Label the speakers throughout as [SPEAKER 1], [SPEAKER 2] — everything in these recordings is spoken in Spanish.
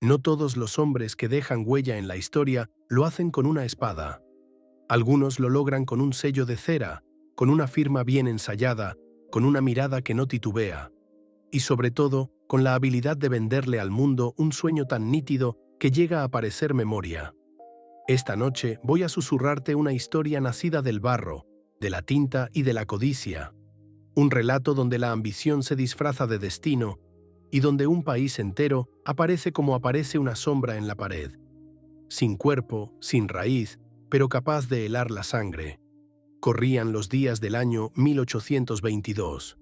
[SPEAKER 1] No todos los hombres que dejan huella en la historia lo hacen con una espada. Algunos lo logran con un sello de cera, con una firma bien ensayada, con una mirada que no titubea, y sobre todo, con la habilidad de venderle al mundo un sueño tan nítido que llega a parecer memoria. Esta noche voy a susurrarte una historia nacida del barro, de la tinta y de la codicia. Un relato donde la ambición se disfraza de destino y donde un país entero aparece como aparece una sombra en la pared. Sin cuerpo, sin raíz, pero capaz de helar la sangre. Corrían los días del año 1822.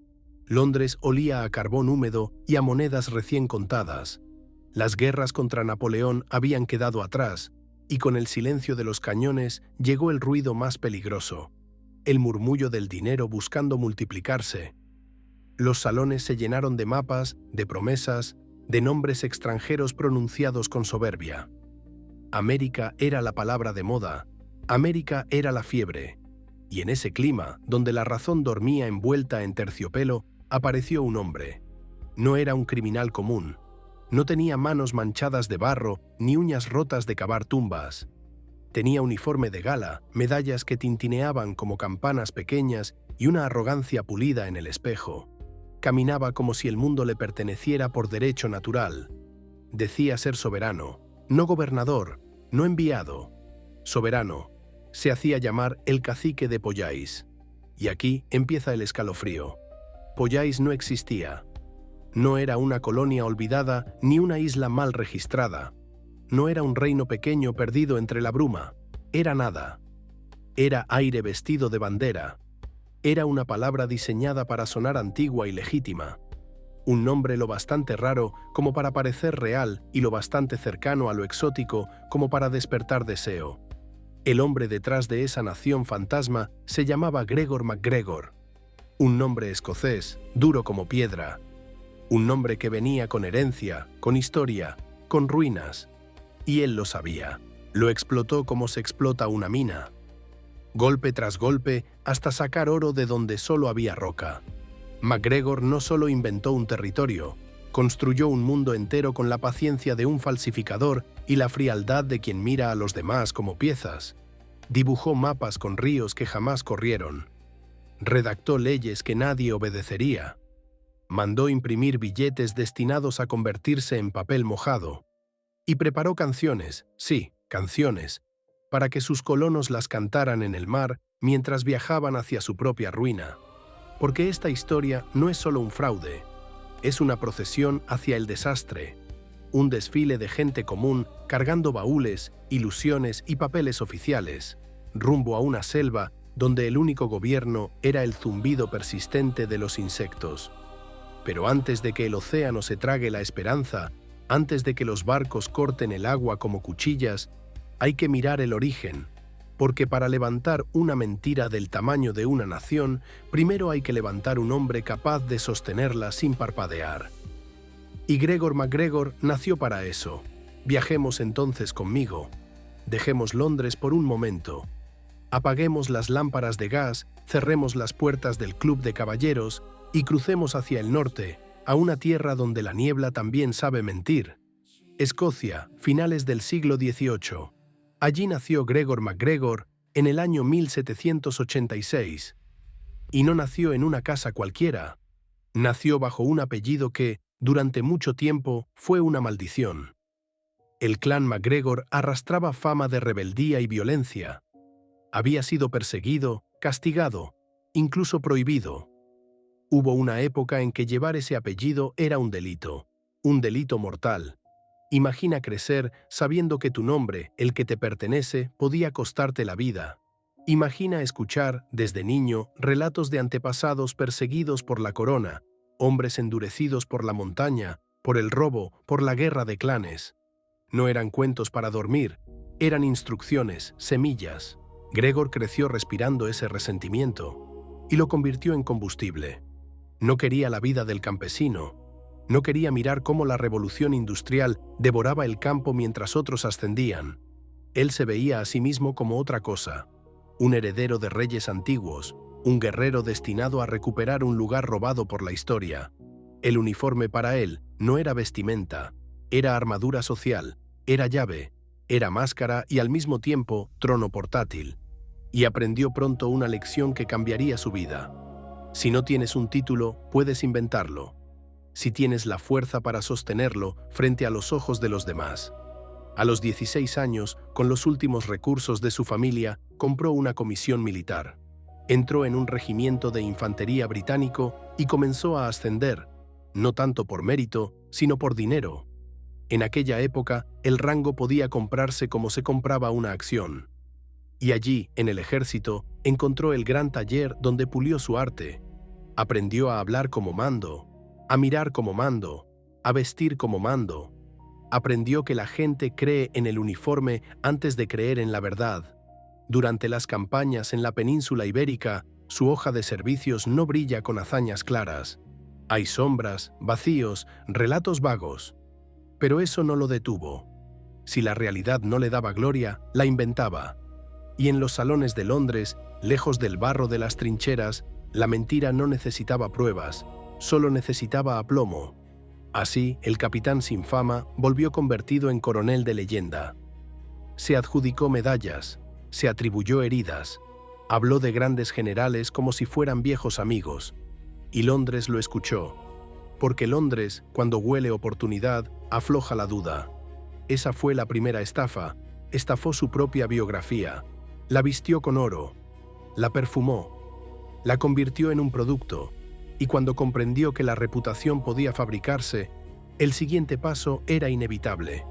[SPEAKER 1] Londres olía a carbón húmedo y a monedas recién contadas. Las guerras contra Napoleón habían quedado atrás, y con el silencio de los cañones llegó el ruido más peligroso, el murmullo del dinero buscando multiplicarse. Los salones se llenaron de mapas, de promesas, de nombres extranjeros pronunciados con soberbia. América era la palabra de moda, América era la fiebre, y en ese clima, donde la razón dormía envuelta en terciopelo, apareció un hombre. No era un criminal común. No tenía manos manchadas de barro ni uñas rotas de cavar tumbas. Tenía uniforme de gala, medallas que tintineaban como campanas pequeñas y una arrogancia pulida en el espejo. Caminaba como si el mundo le perteneciera por derecho natural. Decía ser soberano, no gobernador, no enviado. Soberano. Se hacía llamar el cacique de Pollais. Y aquí empieza el escalofrío. Pollais no existía. No era una colonia olvidada ni una isla mal registrada. No era un reino pequeño perdido entre la bruma. Era nada. Era aire vestido de bandera. Era una palabra diseñada para sonar antigua y legítima. Un nombre lo bastante raro como para parecer real y lo bastante cercano a lo exótico como para despertar deseo. El hombre detrás de esa nación fantasma se llamaba Gregor MacGregor. Un nombre escocés, duro como piedra. Un nombre que venía con herencia, con historia, con ruinas. Y él lo sabía. Lo explotó como se explota una mina. Golpe tras golpe, hasta sacar oro de donde solo había roca. MacGregor no solo inventó un territorio, construyó un mundo entero con la paciencia de un falsificador y la frialdad de quien mira a los demás como piezas. Dibujó mapas con ríos que jamás corrieron. Redactó leyes que nadie obedecería. Mandó imprimir billetes destinados a convertirse en papel mojado. Y preparó canciones, sí, canciones, para que sus colonos las cantaran en el mar mientras viajaban hacia su propia ruina. Porque esta historia no es solo un fraude, es una procesión hacia el desastre, un desfile de gente común cargando baúles, ilusiones y papeles oficiales, rumbo a una selva donde el único gobierno era el zumbido persistente de los insectos. Pero antes de que el océano se trague la esperanza, antes de que los barcos corten el agua como cuchillas, hay que mirar el origen, porque para levantar una mentira del tamaño de una nación, primero hay que levantar un hombre capaz de sostenerla sin parpadear. Y Gregor MacGregor nació para eso. Viajemos entonces conmigo. Dejemos Londres por un momento. Apaguemos las lámparas de gas, cerremos las puertas del club de caballeros y crucemos hacia el norte, a una tierra donde la niebla también sabe mentir. Escocia, finales del siglo XVIII. Allí nació Gregor MacGregor en el año 1786. Y no nació en una casa cualquiera. Nació bajo un apellido que, durante mucho tiempo, fue una maldición. El clan MacGregor arrastraba fama de rebeldía y violencia. Había sido perseguido, castigado, incluso prohibido. Hubo una época en que llevar ese apellido era un delito mortal. Imagina crecer sabiendo que tu nombre, el que te pertenece, podía costarte la vida. Imagina escuchar, desde niño, relatos de antepasados perseguidos por la corona, hombres endurecidos por la montaña, por el robo, por la guerra de clanes. No eran cuentos para dormir, eran instrucciones, semillas. Gregor creció respirando ese resentimiento y lo convirtió en combustible. No quería la vida del campesino. No quería mirar cómo la revolución industrial devoraba el campo mientras otros ascendían. Él se veía a sí mismo como otra cosa, un heredero de reyes antiguos, un guerrero destinado a recuperar un lugar robado por la historia. El uniforme para él no era vestimenta, Era armadura social, era llave, era máscara y al mismo tiempo trono portátil. Y aprendió pronto una lección que cambiaría su vida. Si no tienes un título, puedes inventarlo. Si tienes la fuerza para sostenerlo frente a los ojos de los demás. A los 16 años, con los últimos recursos de su familia, compró una comisión militar. Entró en un regimiento de infantería británico y comenzó a ascender, no tanto por mérito, sino por dinero. En aquella época, el rango podía comprarse como se compraba una acción. Y allí, en el ejército, encontró el gran taller donde pulió su arte. Aprendió a hablar como mando, a mirar como mando, a vestir como mando. Aprendió que la gente cree en el uniforme antes de creer en la verdad. Durante las campañas en la península ibérica, su hoja de servicios no brilla con hazañas claras. Hay sombras, vacíos, relatos vagos. Pero eso no lo detuvo. Si la realidad no le daba gloria, la inventaba. Y en los salones de Londres, lejos del barro de las trincheras, la mentira no necesitaba pruebas, solo necesitaba aplomo. Así, el capitán sin fama volvió convertido en coronel de leyenda. Se adjudicó medallas, se atribuyó heridas, habló de grandes generales como si fueran viejos amigos, y Londres lo escuchó, porque Londres, cuando huele oportunidad, afloja la duda. Esa fue la primera estafa, estafó su propia biografía, la vistió con oro, la perfumó, la convirtió en un producto, y cuando comprendió que la reputación podía fabricarse, el siguiente paso era inevitable.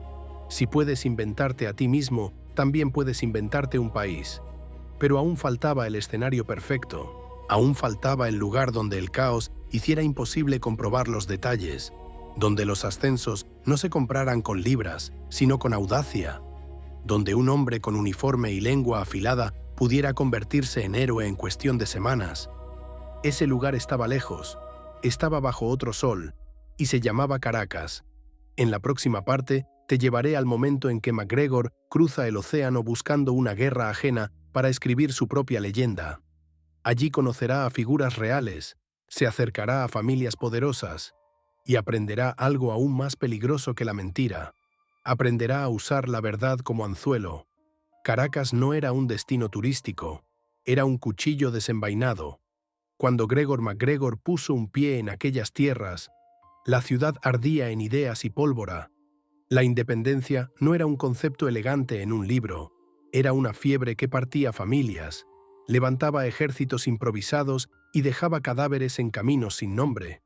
[SPEAKER 1] Si puedes inventarte a ti mismo, también puedes inventarte un país. Pero aún faltaba el escenario perfecto, aún faltaba el lugar donde el caos hiciera imposible comprobar los detalles, donde los ascensos no se compraran con libras, sino con audacia, donde un hombre con uniforme y lengua afilada pudiera convertirse en héroe en cuestión de semanas. Ese lugar estaba lejos, estaba bajo otro sol, y se llamaba Caracas. En la próxima parte te llevaré al momento en que MacGregor cruza el océano buscando una guerra ajena para escribir su propia leyenda. Allí conocerá a figuras reales, se acercará a familias poderosas, y aprenderá algo aún más peligroso que la mentira. Aprenderá a usar la verdad como anzuelo. Caracas no era un destino turístico, era un cuchillo desenvainado. Cuando Gregor MacGregor puso un pie en aquellas tierras, la ciudad ardía en ideas y pólvora. La independencia no era un concepto elegante en un libro, era una fiebre que partía familias, levantaba ejércitos improvisados y dejaba cadáveres en caminos sin nombre.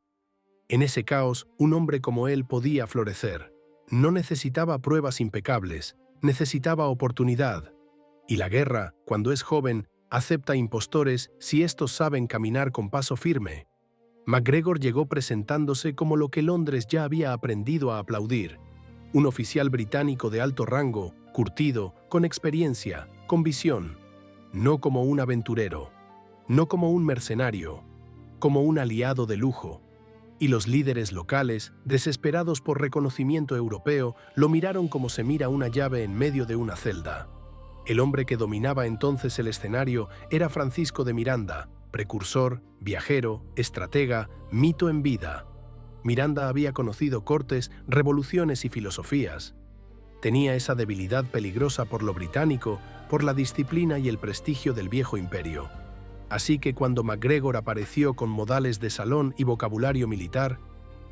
[SPEAKER 1] En ese caos, un hombre como él podía florecer. No necesitaba pruebas impecables, necesitaba oportunidad. Y la guerra, cuando es joven, acepta impostores si estos saben caminar con paso firme. MacGregor llegó presentándose como lo que Londres ya había aprendido a aplaudir. Un oficial británico de alto rango, curtido, con experiencia, con visión. No como un aventurero, no como un mercenario, como un aliado de lujo. Y los líderes locales, desesperados por reconocimiento europeo, lo miraron como se mira una llave en medio de una celda. El hombre que dominaba entonces el escenario era Francisco de Miranda, precursor, viajero, estratega, mito en vida. Miranda había conocido cortes, revoluciones y filosofías. Tenía esa debilidad peligrosa por lo británico, por la disciplina y el prestigio del viejo imperio. Así que cuando MacGregor apareció con modales de salón y vocabulario militar,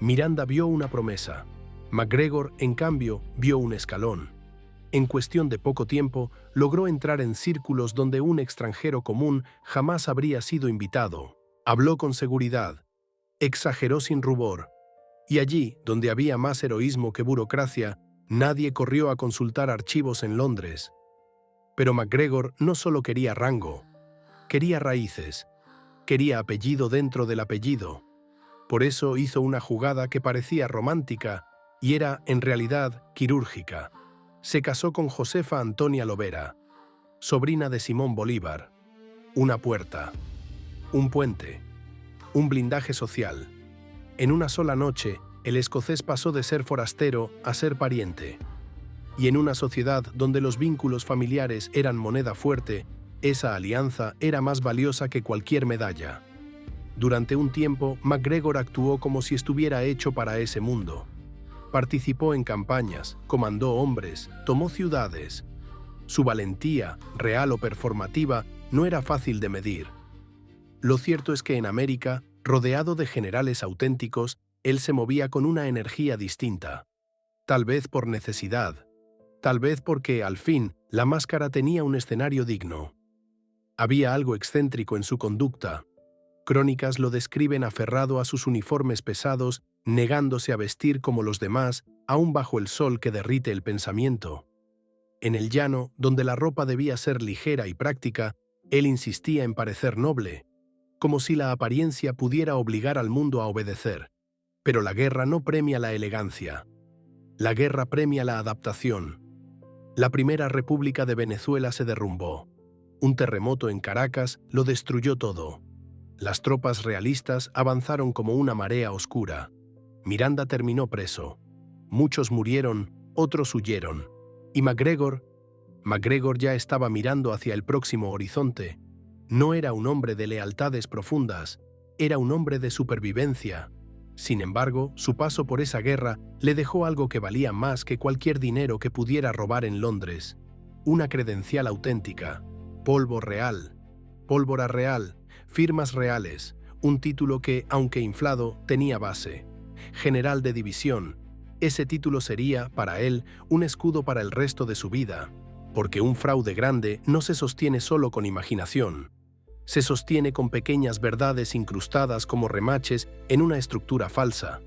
[SPEAKER 1] Miranda vio una promesa. MacGregor, en cambio, vio un escalón. En cuestión de poco tiempo, logró entrar en círculos donde un extranjero común jamás habría sido invitado. Habló con seguridad, exageró sin rubor, y allí, donde había más heroísmo que burocracia, nadie corrió a consultar archivos en Londres. Pero MacGregor no solo quería rango, quería raíces, quería apellido dentro del apellido. Por eso hizo una jugada que parecía romántica y era, en realidad, quirúrgica. Se casó con Josefa Antonia Lovera, sobrina de Simón Bolívar. Una puerta, un puente, un blindaje social. En una sola noche, el escocés pasó de ser forastero a ser pariente. Y en una sociedad donde los vínculos familiares eran moneda fuerte, esa alianza era más valiosa que cualquier medalla. Durante un tiempo, MacGregor actuó como si estuviera hecho para ese mundo. Participó en campañas, comandó hombres, tomó ciudades. Su valentía, real o performativa, no era fácil de medir. Lo cierto es que en América, rodeado de generales auténticos, él se movía con una energía distinta. Tal vez por necesidad, tal vez porque, al fin, la máscara tenía un escenario digno. Había algo excéntrico en su conducta. Crónicas lo describen aferrado a sus uniformes pesados, negándose a vestir como los demás, aún bajo el sol que derrite el pensamiento. En el llano, donde la ropa debía ser ligera y práctica, él insistía en parecer noble, como si la apariencia pudiera obligar al mundo a obedecer. Pero la guerra no premia la elegancia. La guerra premia la adaptación. La Primera República de Venezuela se derrumbó. Un terremoto en Caracas lo destruyó todo. Las tropas realistas avanzaron como una marea oscura. Miranda terminó preso. Muchos murieron, otros huyeron. Y MacGregor ya estaba mirando hacia el próximo horizonte. No era un hombre de lealtades profundas, era un hombre de supervivencia. Sin embargo, su paso por esa guerra le dejó algo que valía más que cualquier dinero que pudiera robar en Londres. Una credencial auténtica, polvo real, pólvora real, firmas reales, un título que, aunque inflado, tenía base. General de división. Ese título sería, para él, un escudo para el resto de su vida, porque un fraude grande no se sostiene solo con imaginación. Se sostiene con pequeñas verdades incrustadas como remaches en una estructura falsa.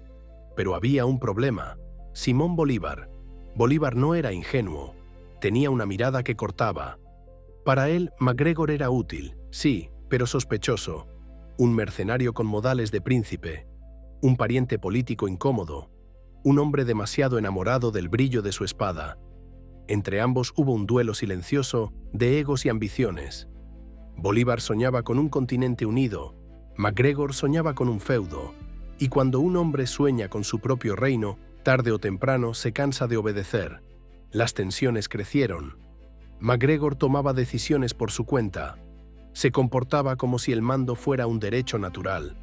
[SPEAKER 1] Pero había un problema. Simón Bolívar. Bolívar no era ingenuo. Tenía una mirada que cortaba. Para él, MacGregor era útil, sí, pero sospechoso. Un mercenario con modales de príncipe. Un pariente político incómodo. Un hombre demasiado enamorado del brillo de su espada. Entre ambos hubo un duelo silencioso de egos y ambiciones. Bolívar soñaba con un continente unido, MacGregor soñaba con un feudo, y cuando un hombre sueña con su propio reino, tarde o temprano se cansa de obedecer. Las tensiones crecieron. MacGregor tomaba decisiones por su cuenta. Se comportaba como si el mando fuera un derecho natural.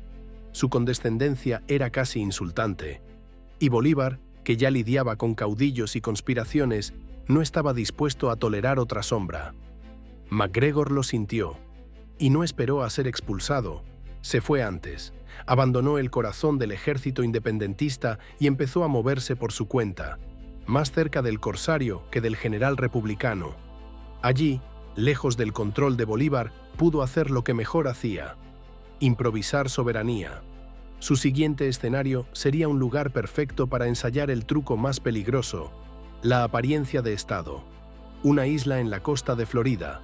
[SPEAKER 1] Su condescendencia era casi insultante. Y Bolívar, que ya lidiaba con caudillos y conspiraciones, no estaba dispuesto a tolerar otra sombra. MacGregor lo sintió, y no esperó a ser expulsado. Se fue antes, abandonó el corazón del ejército independentista y empezó a moverse por su cuenta, más cerca del corsario que del general republicano. Allí, lejos del control de Bolívar, pudo hacer lo que mejor hacía: improvisar soberanía. Su siguiente escenario sería un lugar perfecto para ensayar el truco más peligroso, la apariencia de Estado. Una isla en la costa de Florida,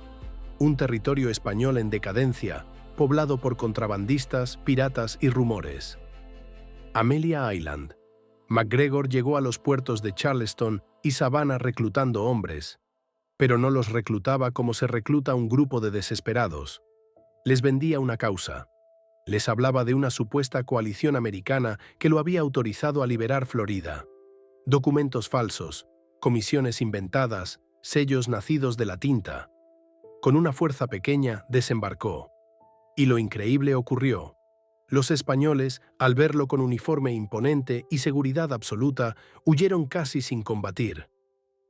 [SPEAKER 1] un territorio español en decadencia, poblado por contrabandistas, piratas y rumores. Amelia Island. MacGregor llegó a los puertos de Charleston y Savannah reclutando hombres, pero no los reclutaba como se recluta un grupo de desesperados. Les vendía una causa. Les hablaba de una supuesta coalición americana que lo había autorizado a liberar Florida. Documentos falsos, comisiones inventadas, sellos nacidos de la tinta. Con una fuerza pequeña desembarcó. Y lo increíble ocurrió. Los españoles, al verlo con uniforme imponente y seguridad absoluta, huyeron casi sin combatir.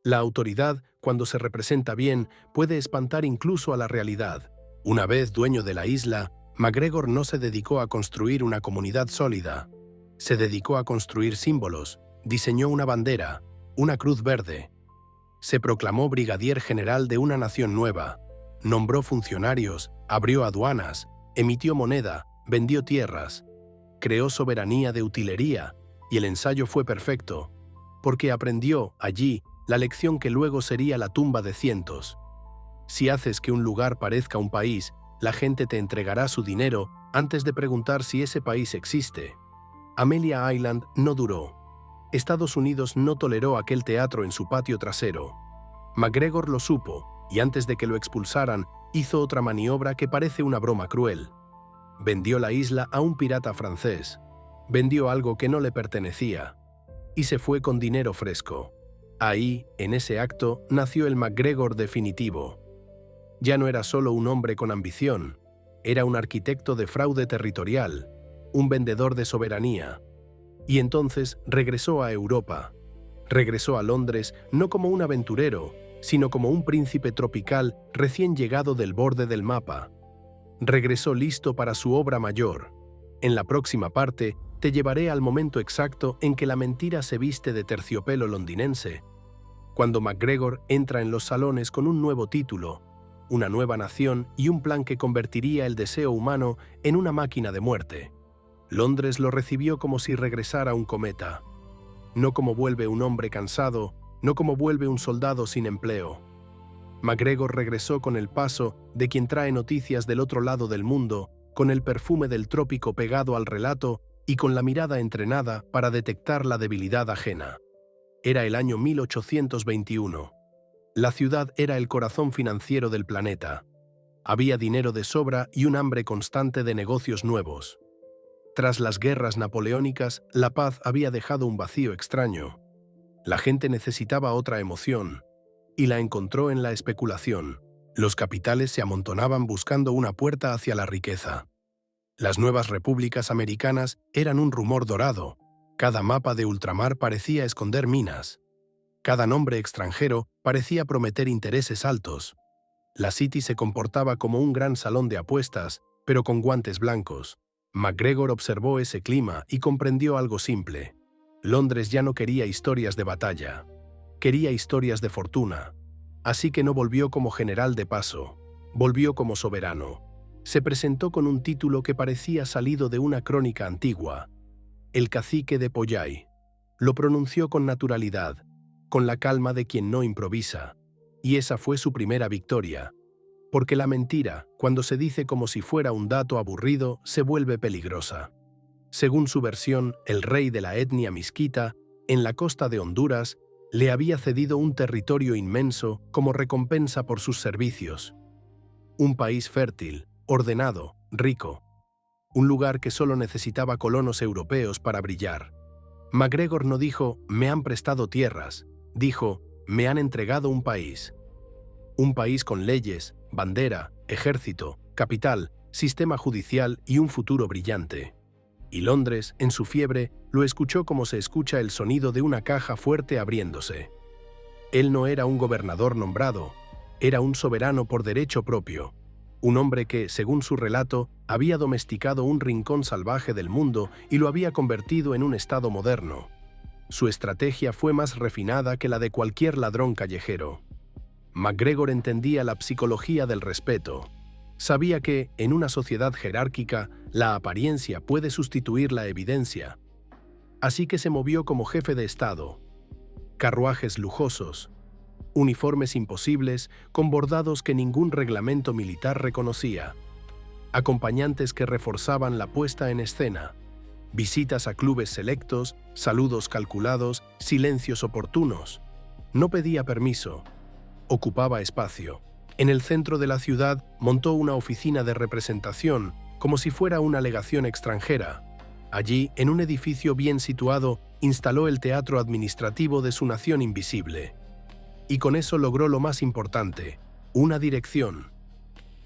[SPEAKER 1] La autoridad, cuando se representa bien, puede espantar incluso a la realidad. Una vez dueño de la isla, MacGregor no se dedicó a construir una comunidad sólida. Se dedicó a construir símbolos, diseñó una bandera, una cruz verde. Se proclamó brigadier general de una nación nueva. Nombró funcionarios, abrió aduanas, emitió moneda, vendió tierras. Creó soberanía de utilería, y el ensayo fue perfecto, porque aprendió, allí, la lección que luego sería la tumba de cientos. Si haces que un lugar parezca un país, la gente te entregará su dinero antes de preguntar si ese país existe. Amelia Island no duró. Estados Unidos no toleró aquel teatro en su patio trasero. MacGregor lo supo, y antes de que lo expulsaran, hizo otra maniobra que parece una broma cruel. Vendió la isla a un pirata francés. Vendió algo que no le pertenecía. Y se fue con dinero fresco. Ahí, en ese acto, nació el MacGregor definitivo. Ya no era solo un hombre con ambición, era un arquitecto de fraude territorial, un vendedor de soberanía. Y entonces regresó a Europa. Regresó a Londres no como un aventurero, sino como un príncipe tropical recién llegado del borde del mapa. Regresó listo para su obra mayor. En la próxima parte, te llevaré al momento exacto en que la mentira se viste de terciopelo londinense, cuando MacGregor entra en los salones con un nuevo título, una nueva nación y un plan que convertiría el deseo humano en una máquina de muerte. Londres lo recibió como si regresara un cometa. No como vuelve un hombre cansado, no como vuelve un soldado sin empleo. MacGregor regresó con el paso de quien trae noticias del otro lado del mundo, con el perfume del trópico pegado al relato y con la mirada entrenada para detectar la debilidad ajena. Era el año 1821. La ciudad era el corazón financiero del planeta. Había dinero de sobra y un hambre constante de negocios nuevos. Tras las guerras napoleónicas, la paz había dejado un vacío extraño. La gente necesitaba otra emoción, y la encontró en la especulación. Los capitales se amontonaban buscando una puerta hacia la riqueza. Las nuevas repúblicas americanas eran un rumor dorado. Cada mapa de ultramar parecía esconder minas. Cada nombre extranjero parecía prometer intereses altos. La City se comportaba como un gran salón de apuestas, pero con guantes blancos. MacGregor observó ese clima y comprendió algo simple. Londres ya no quería historias de batalla. Quería historias de fortuna. Así que no volvió como general de paso. Volvió como soberano. Se presentó con un título que parecía salido de una crónica antigua. El cacique de Pollay. Lo pronunció con naturalidad, con la calma de quien no improvisa. Y esa fue su primera victoria. Porque la mentira, cuando se dice como si fuera un dato aburrido, se vuelve peligrosa. Según su versión, el rey de la etnia misquita, en la costa de Honduras, le había cedido un territorio inmenso como recompensa por sus servicios. Un país fértil, ordenado, rico. Un lugar que solo necesitaba colonos europeos para brillar. MacGregor no dijo, me han prestado tierras, dijo, me han entregado un país. Un país con leyes, bandera, ejército, capital, sistema judicial y un futuro brillante. Y Londres, en su fiebre, lo escuchó como se escucha el sonido de una caja fuerte abriéndose. Él no era un gobernador nombrado, era un soberano por derecho propio, un hombre que, según su relato, había domesticado un rincón salvaje del mundo y lo había convertido en un estado moderno. Su estrategia fue más refinada que la de cualquier ladrón callejero. MacGregor entendía la psicología del respeto. Sabía que, en una sociedad jerárquica, la apariencia puede sustituir la evidencia. Así que se movió como jefe de Estado. Carruajes lujosos, uniformes imposibles con bordados que ningún reglamento militar reconocía, acompañantes que reforzaban la puesta en escena, visitas a clubes selectos, saludos calculados, silencios oportunos. No pedía permiso, ocupaba espacio. En el centro de la ciudad montó una oficina de representación, como si fuera una legación extranjera. Allí, en un edificio bien situado, instaló el teatro administrativo de su nación invisible. Y con eso logró lo más importante, una dirección.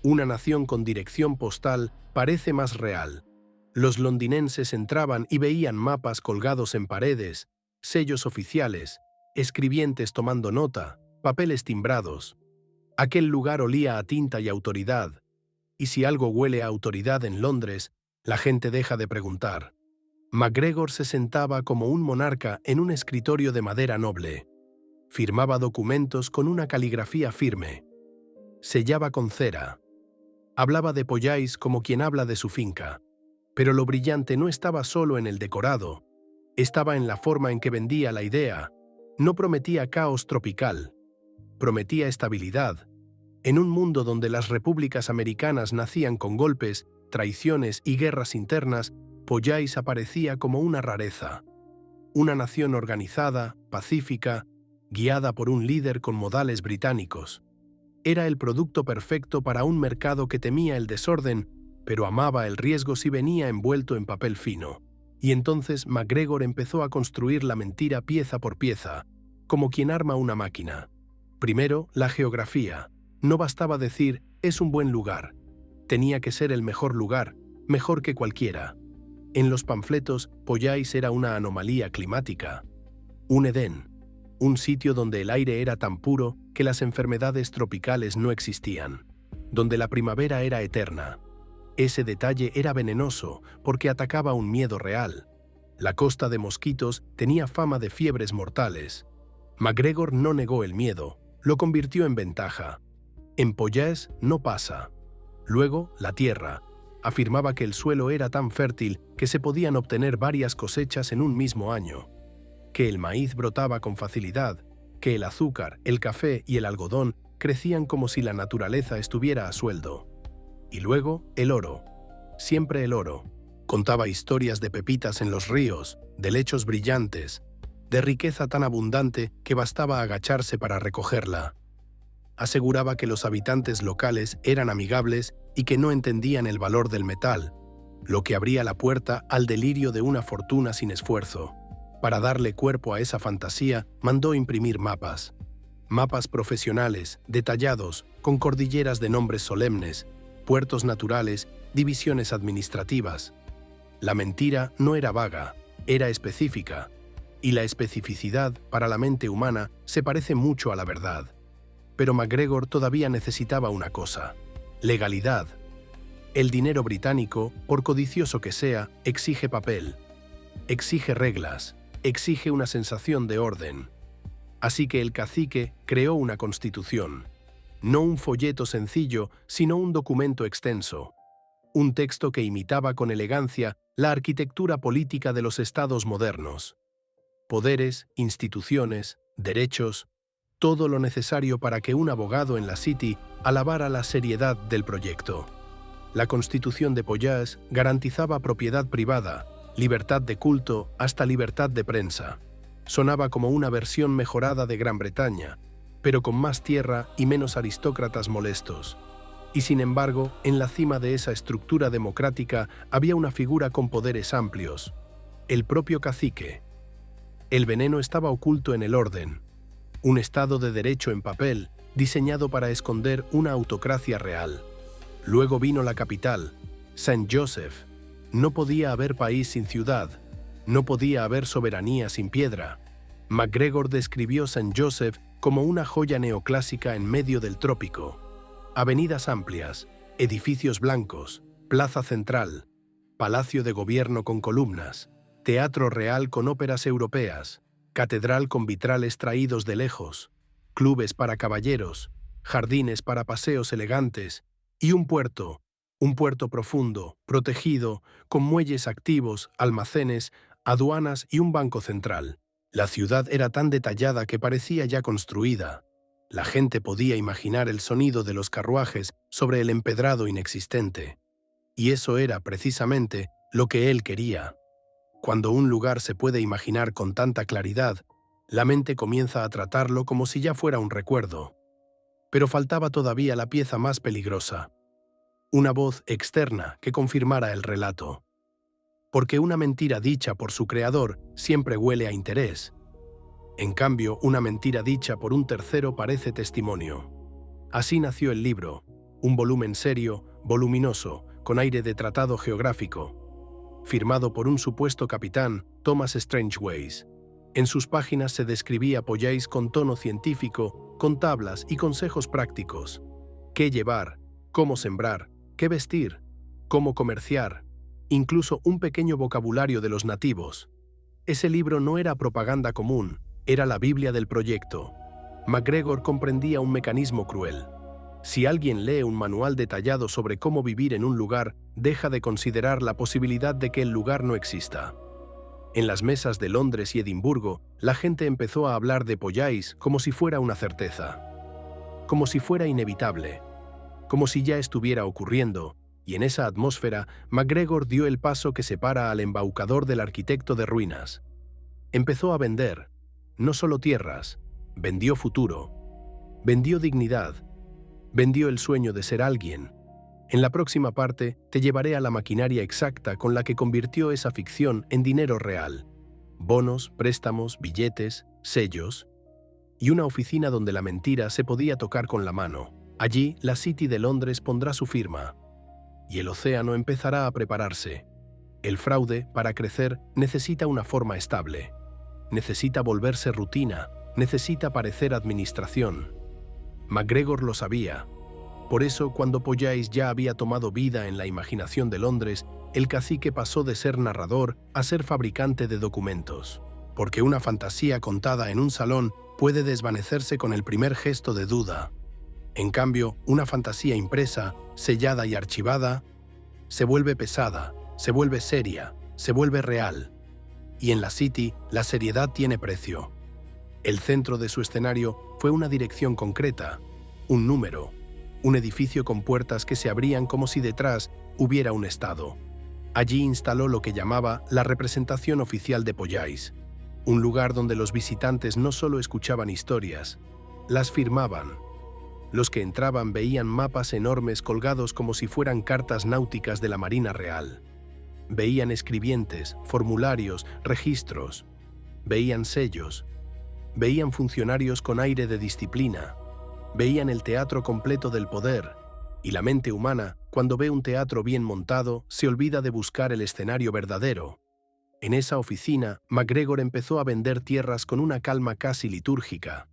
[SPEAKER 1] Una nación con dirección postal parece más real. Los londinenses entraban y veían mapas colgados en paredes, sellos oficiales, escribientes tomando nota, papeles timbrados. Aquel lugar olía a tinta y autoridad, y si algo huele a autoridad en Londres, la gente deja de preguntar. MacGregor se sentaba como un monarca en un escritorio de madera noble. Firmaba documentos con una caligrafía firme. Sellaba con cera. Hablaba de Pollais como quien habla de su finca. Pero lo brillante no estaba solo en el decorado, estaba en la forma en que vendía la idea. No prometía caos tropical, prometía estabilidad. En un mundo donde las repúblicas americanas nacían con golpes, traiciones y guerras internas, Pollais aparecía como una rareza. Una nación organizada, pacífica, guiada por un líder con modales británicos. Era el producto perfecto para un mercado que temía el desorden, pero amaba el riesgo si venía envuelto en papel fino. Y entonces MacGregor empezó a construir la mentira pieza por pieza, como quien arma una máquina. Primero, la geografía. No bastaba decir, es un buen lugar. Tenía que ser el mejor lugar, mejor que cualquiera. En los panfletos, Pollais era una anomalía climática. Un Edén. un sitio donde el aire era tan puro que las enfermedades tropicales no existían, donde la primavera era eterna. Ese detalle era venenoso porque atacaba un miedo real. La costa de Mosquitos tenía fama de fiebres mortales. MacGregor no negó el miedo, lo convirtió en ventaja. En Pollés no pasa. Luego, la tierra. Afirmaba que el suelo era tan fértil que se podían obtener varias cosechas en un mismo año, que el maíz brotaba con facilidad, que el azúcar, el café y el algodón crecían como si la naturaleza estuviera a sueldo. Y luego, el oro. Siempre el oro. Contaba historias de pepitas en los ríos, de lechos brillantes, de riqueza tan abundante que bastaba agacharse para recogerla. Aseguraba que los habitantes locales eran amigables y que no entendían el valor del metal, lo que abría la puerta al delirio de una fortuna sin esfuerzo. Para darle cuerpo a esa fantasía, mandó imprimir mapas. Mapas profesionales, detallados, con cordilleras de nombres solemnes, puertos naturales, divisiones administrativas. La mentira no era vaga, era específica, y la especificidad, para la mente humana, se parece mucho a la verdad. Pero MacGregor todavía necesitaba una cosa: legalidad. El dinero británico, por codicioso que sea, exige papel, exige reglas, exige una sensación de orden. Así que el cacique creó una constitución. No un folleto sencillo, sino un documento extenso. Un texto que imitaba con elegancia la arquitectura política de los estados modernos. Poderes, instituciones, derechos, todo lo necesario para que un abogado en la City alabara la seriedad del proyecto. La Constitución de Pollés garantizaba propiedad privada, libertad de culto, hasta libertad de prensa. Sonaba como una versión mejorada de Gran Bretaña, pero con más tierra y menos aristócratas molestos. Y sin embargo, en la cima de esa estructura democrática había una figura con poderes amplios: el propio cacique. El veneno estaba oculto en el orden, un Estado de derecho en papel, diseñado para esconder una autocracia real. Luego vino la capital, Saint Joseph. No podía haber país sin ciudad, no podía haber soberanía sin piedra. MacGregor describió Saint Joseph como una joya neoclásica en medio del trópico. Avenidas amplias, edificios blancos, plaza central, palacio de gobierno con columnas, teatro real con óperas europeas, catedral con vitrales traídos de lejos, clubes para caballeros, jardines para paseos elegantes y un puerto profundo, protegido, con muelles activos, almacenes, aduanas y un banco central. La ciudad era tan detallada que parecía ya construida. La gente podía imaginar el sonido de los carruajes sobre el empedrado inexistente. Y eso era, precisamente, lo que él quería. Cuando un lugar se puede imaginar con tanta claridad, la mente comienza a tratarlo como si ya fuera un recuerdo. Pero faltaba todavía la pieza más peligrosa: una voz externa que confirmara el relato. Porque una mentira dicha por su creador siempre huele a interés. En cambio, una mentira dicha por un tercero parece testimonio. Así nació el libro, un volumen serio, voluminoso, con aire de tratado geográfico, firmado por un supuesto capitán, Thomas Strangeways. En sus páginas se describía Pollés con tono científico, con tablas y consejos prácticos. Qué llevar, cómo sembrar, qué vestir, cómo comerciar, incluso un pequeño vocabulario de los nativos. Ese libro no era propaganda común, era la Biblia del proyecto. MacGregor comprendía un mecanismo cruel. Si alguien lee un manual detallado sobre cómo vivir en un lugar, deja de considerar la posibilidad de que el lugar no exista. En las mesas de Londres y Edimburgo, la gente empezó a hablar de Pollés como si fuera una certeza, como si fuera inevitable, como si ya estuviera ocurriendo, y en esa atmósfera, MacGregor dio el paso que separa al embaucador del arquitecto de ruinas. Empezó a vender, no solo tierras, vendió futuro, vendió dignidad, vendió el sueño de ser alguien. En la próxima parte te llevaré a la maquinaria exacta con la que convirtió esa ficción en dinero real: bonos, préstamos, billetes, sellos, y una oficina donde la mentira se podía tocar con la mano. Allí, la City de Londres pondrá su firma, y el océano empezará a prepararse. El fraude, para crecer, necesita una forma estable. Necesita volverse rutina, necesita parecer administración. MacGregor lo sabía. Por eso, cuando Pollais ya había tomado vida en la imaginación de Londres, el cacique pasó de ser narrador a ser fabricante de documentos. Porque una fantasía contada en un salón puede desvanecerse con el primer gesto de duda. En cambio, una fantasía impresa, sellada y archivada, se vuelve pesada, se vuelve seria, se vuelve real. Y en la City, la seriedad tiene precio. El centro de su escenario fue una dirección concreta, un número, un edificio con puertas que se abrían como si detrás hubiera un estado. Allí instaló lo que llamaba la representación oficial de Pollais, un lugar donde los visitantes no solo escuchaban historias, las firmaban. Los que entraban veían mapas enormes colgados como si fueran cartas náuticas de la Marina Real. Veían escribientes, formularios, registros. Veían sellos. Veían funcionarios con aire de disciplina. Veían el teatro completo del poder. Y la mente humana, cuando ve un teatro bien montado, se olvida de buscar el escenario verdadero. En esa oficina, MacGregor empezó a vender tierras con una calma casi litúrgica.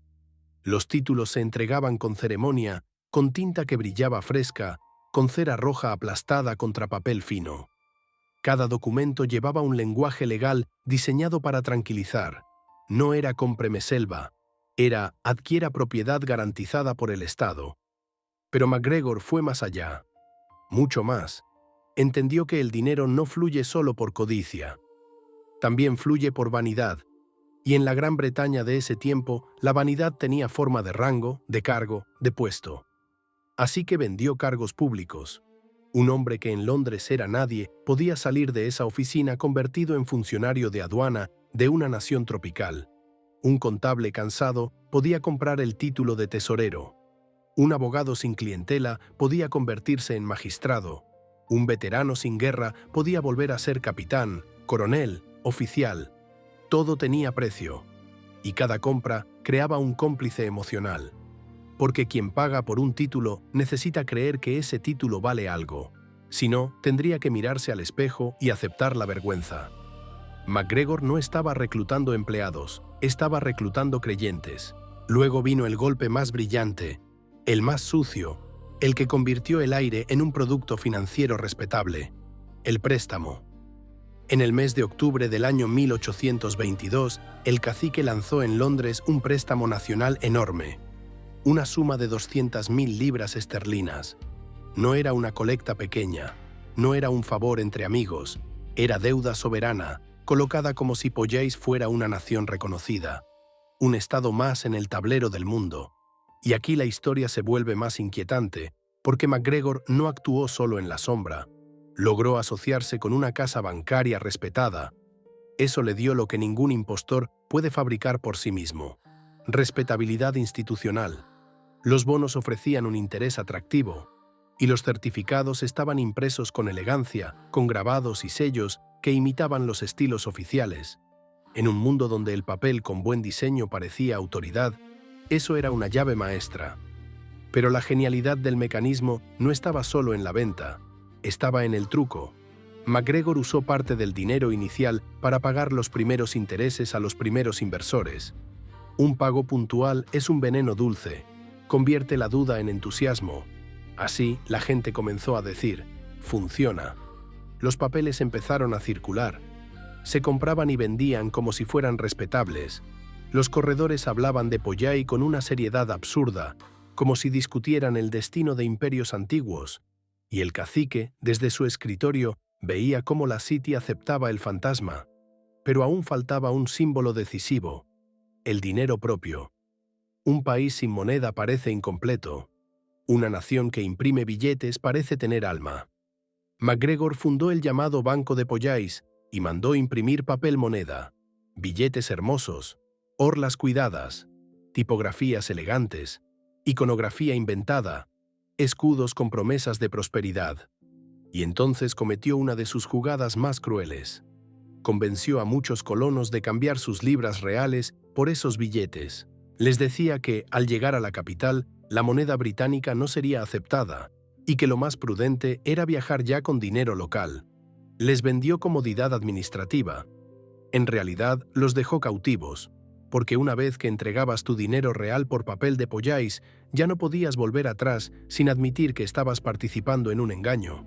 [SPEAKER 1] Los títulos se entregaban con ceremonia, con tinta que brillaba fresca, con cera roja aplastada contra papel fino. Cada documento llevaba un lenguaje legal diseñado para tranquilizar. No era cómpreme selva, era adquiera propiedad garantizada por el Estado. Pero MacGregor fue más allá, mucho más. Entendió que el dinero no fluye solo por codicia, también fluye por vanidad. Y en la Gran Bretaña de ese tiempo, la vanidad tenía forma de rango, de cargo, de puesto. Así que vendió cargos públicos. Un hombre que en Londres era nadie podía salir de esa oficina convertido en funcionario de aduana de una nación tropical. Un contable cansado podía comprar el título de tesorero. Un abogado sin clientela podía convertirse en magistrado. Un veterano sin guerra podía volver a ser capitán, coronel, oficial. Todo tenía precio, y cada compra creaba un cómplice emocional. Porque quien paga por un título necesita creer que ese título vale algo. Si no, tendría que mirarse al espejo y aceptar la vergüenza. MacGregor no estaba reclutando empleados, estaba reclutando creyentes. Luego vino el golpe más brillante, el más sucio, el que convirtió el aire en un producto financiero respetable: el préstamo. En el mes de octubre del año 1822, el cacique lanzó en Londres un préstamo nacional enorme, una suma de 200.000 libras esterlinas. No era una colecta pequeña, no era un favor entre amigos, era deuda soberana, colocada como si Pollais fuera una nación reconocida, un estado más en el tablero del mundo. Y aquí la historia se vuelve más inquietante, porque MacGregor no actuó solo en la sombra. Logró asociarse con una casa bancaria respetada. Eso le dio lo que ningún impostor puede fabricar por sí mismo: respetabilidad institucional. Los bonos ofrecían un interés atractivo, y los certificados estaban impresos con elegancia, con grabados y sellos que imitaban los estilos oficiales. En un mundo donde el papel con buen diseño parecía autoridad, eso era una llave maestra. Pero la genialidad del mecanismo no estaba solo en la venta, estaba en el truco. MacGregor usó parte del dinero inicial para pagar los primeros intereses a los primeros inversores. Un pago puntual es un veneno dulce, convierte la duda en entusiasmo. Así, la gente comenzó a decir: funciona. Los papeles empezaron a circular. Se compraban y vendían como si fueran respetables. Los corredores hablaban de Pollais con una seriedad absurda, como si discutieran el destino de imperios antiguos. Y el cacique, desde su escritorio, veía cómo la City aceptaba el fantasma. Pero aún faltaba un símbolo decisivo: el dinero propio. Un país sin moneda parece incompleto. Una nación que imprime billetes parece tener alma. MacGregor fundó el llamado Banco de Pollais y mandó imprimir papel moneda, billetes hermosos, orlas cuidadas, tipografías elegantes, iconografía inventada, escudos con promesas de prosperidad. Y entonces cometió una de sus jugadas más crueles. Convenció a muchos colonos de cambiar sus libras reales por esos billetes. Les decía que, al llegar a la capital, la moneda británica no sería aceptada y que lo más prudente era viajar ya con dinero local. Les vendió comodidad administrativa. En realidad, los dejó cautivos. porque una vez que entregabas tu dinero real por papel de polláis, ya no podías volver atrás sin admitir que estabas participando en un engaño.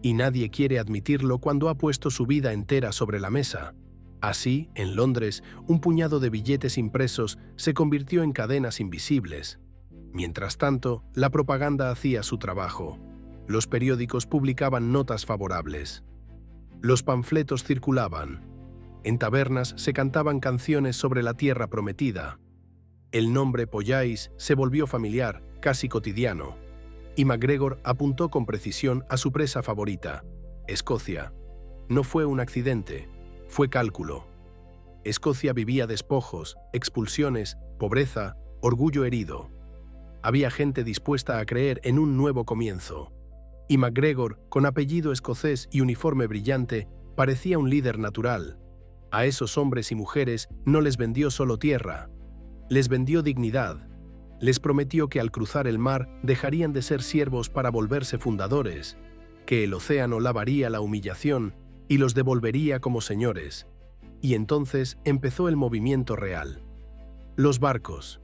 [SPEAKER 1] Y nadie quiere admitirlo cuando ha puesto su vida entera sobre la mesa. Así, en Londres, un puñado de billetes impresos se convirtió en cadenas invisibles. Mientras tanto, la propaganda hacía su trabajo. Los periódicos publicaban notas favorables. Los panfletos circulaban. En tabernas se cantaban canciones sobre la tierra prometida. El nombre Polláis se volvió familiar, casi cotidiano. Y MacGregor apuntó con precisión a su presa favorita, Escocia. No fue un accidente, fue cálculo. Escocia vivía despojos, expulsiones, pobreza, orgullo herido. Había gente dispuesta a creer en un nuevo comienzo. Y MacGregor, con apellido escocés y uniforme brillante, parecía un líder natural. A esos hombres y mujeres no les vendió solo tierra, les vendió dignidad. Les prometió que al cruzar el mar dejarían de ser siervos para volverse fundadores, que el océano lavaría la humillación y los devolvería como señores. Y entonces empezó el movimiento real. Los barcos.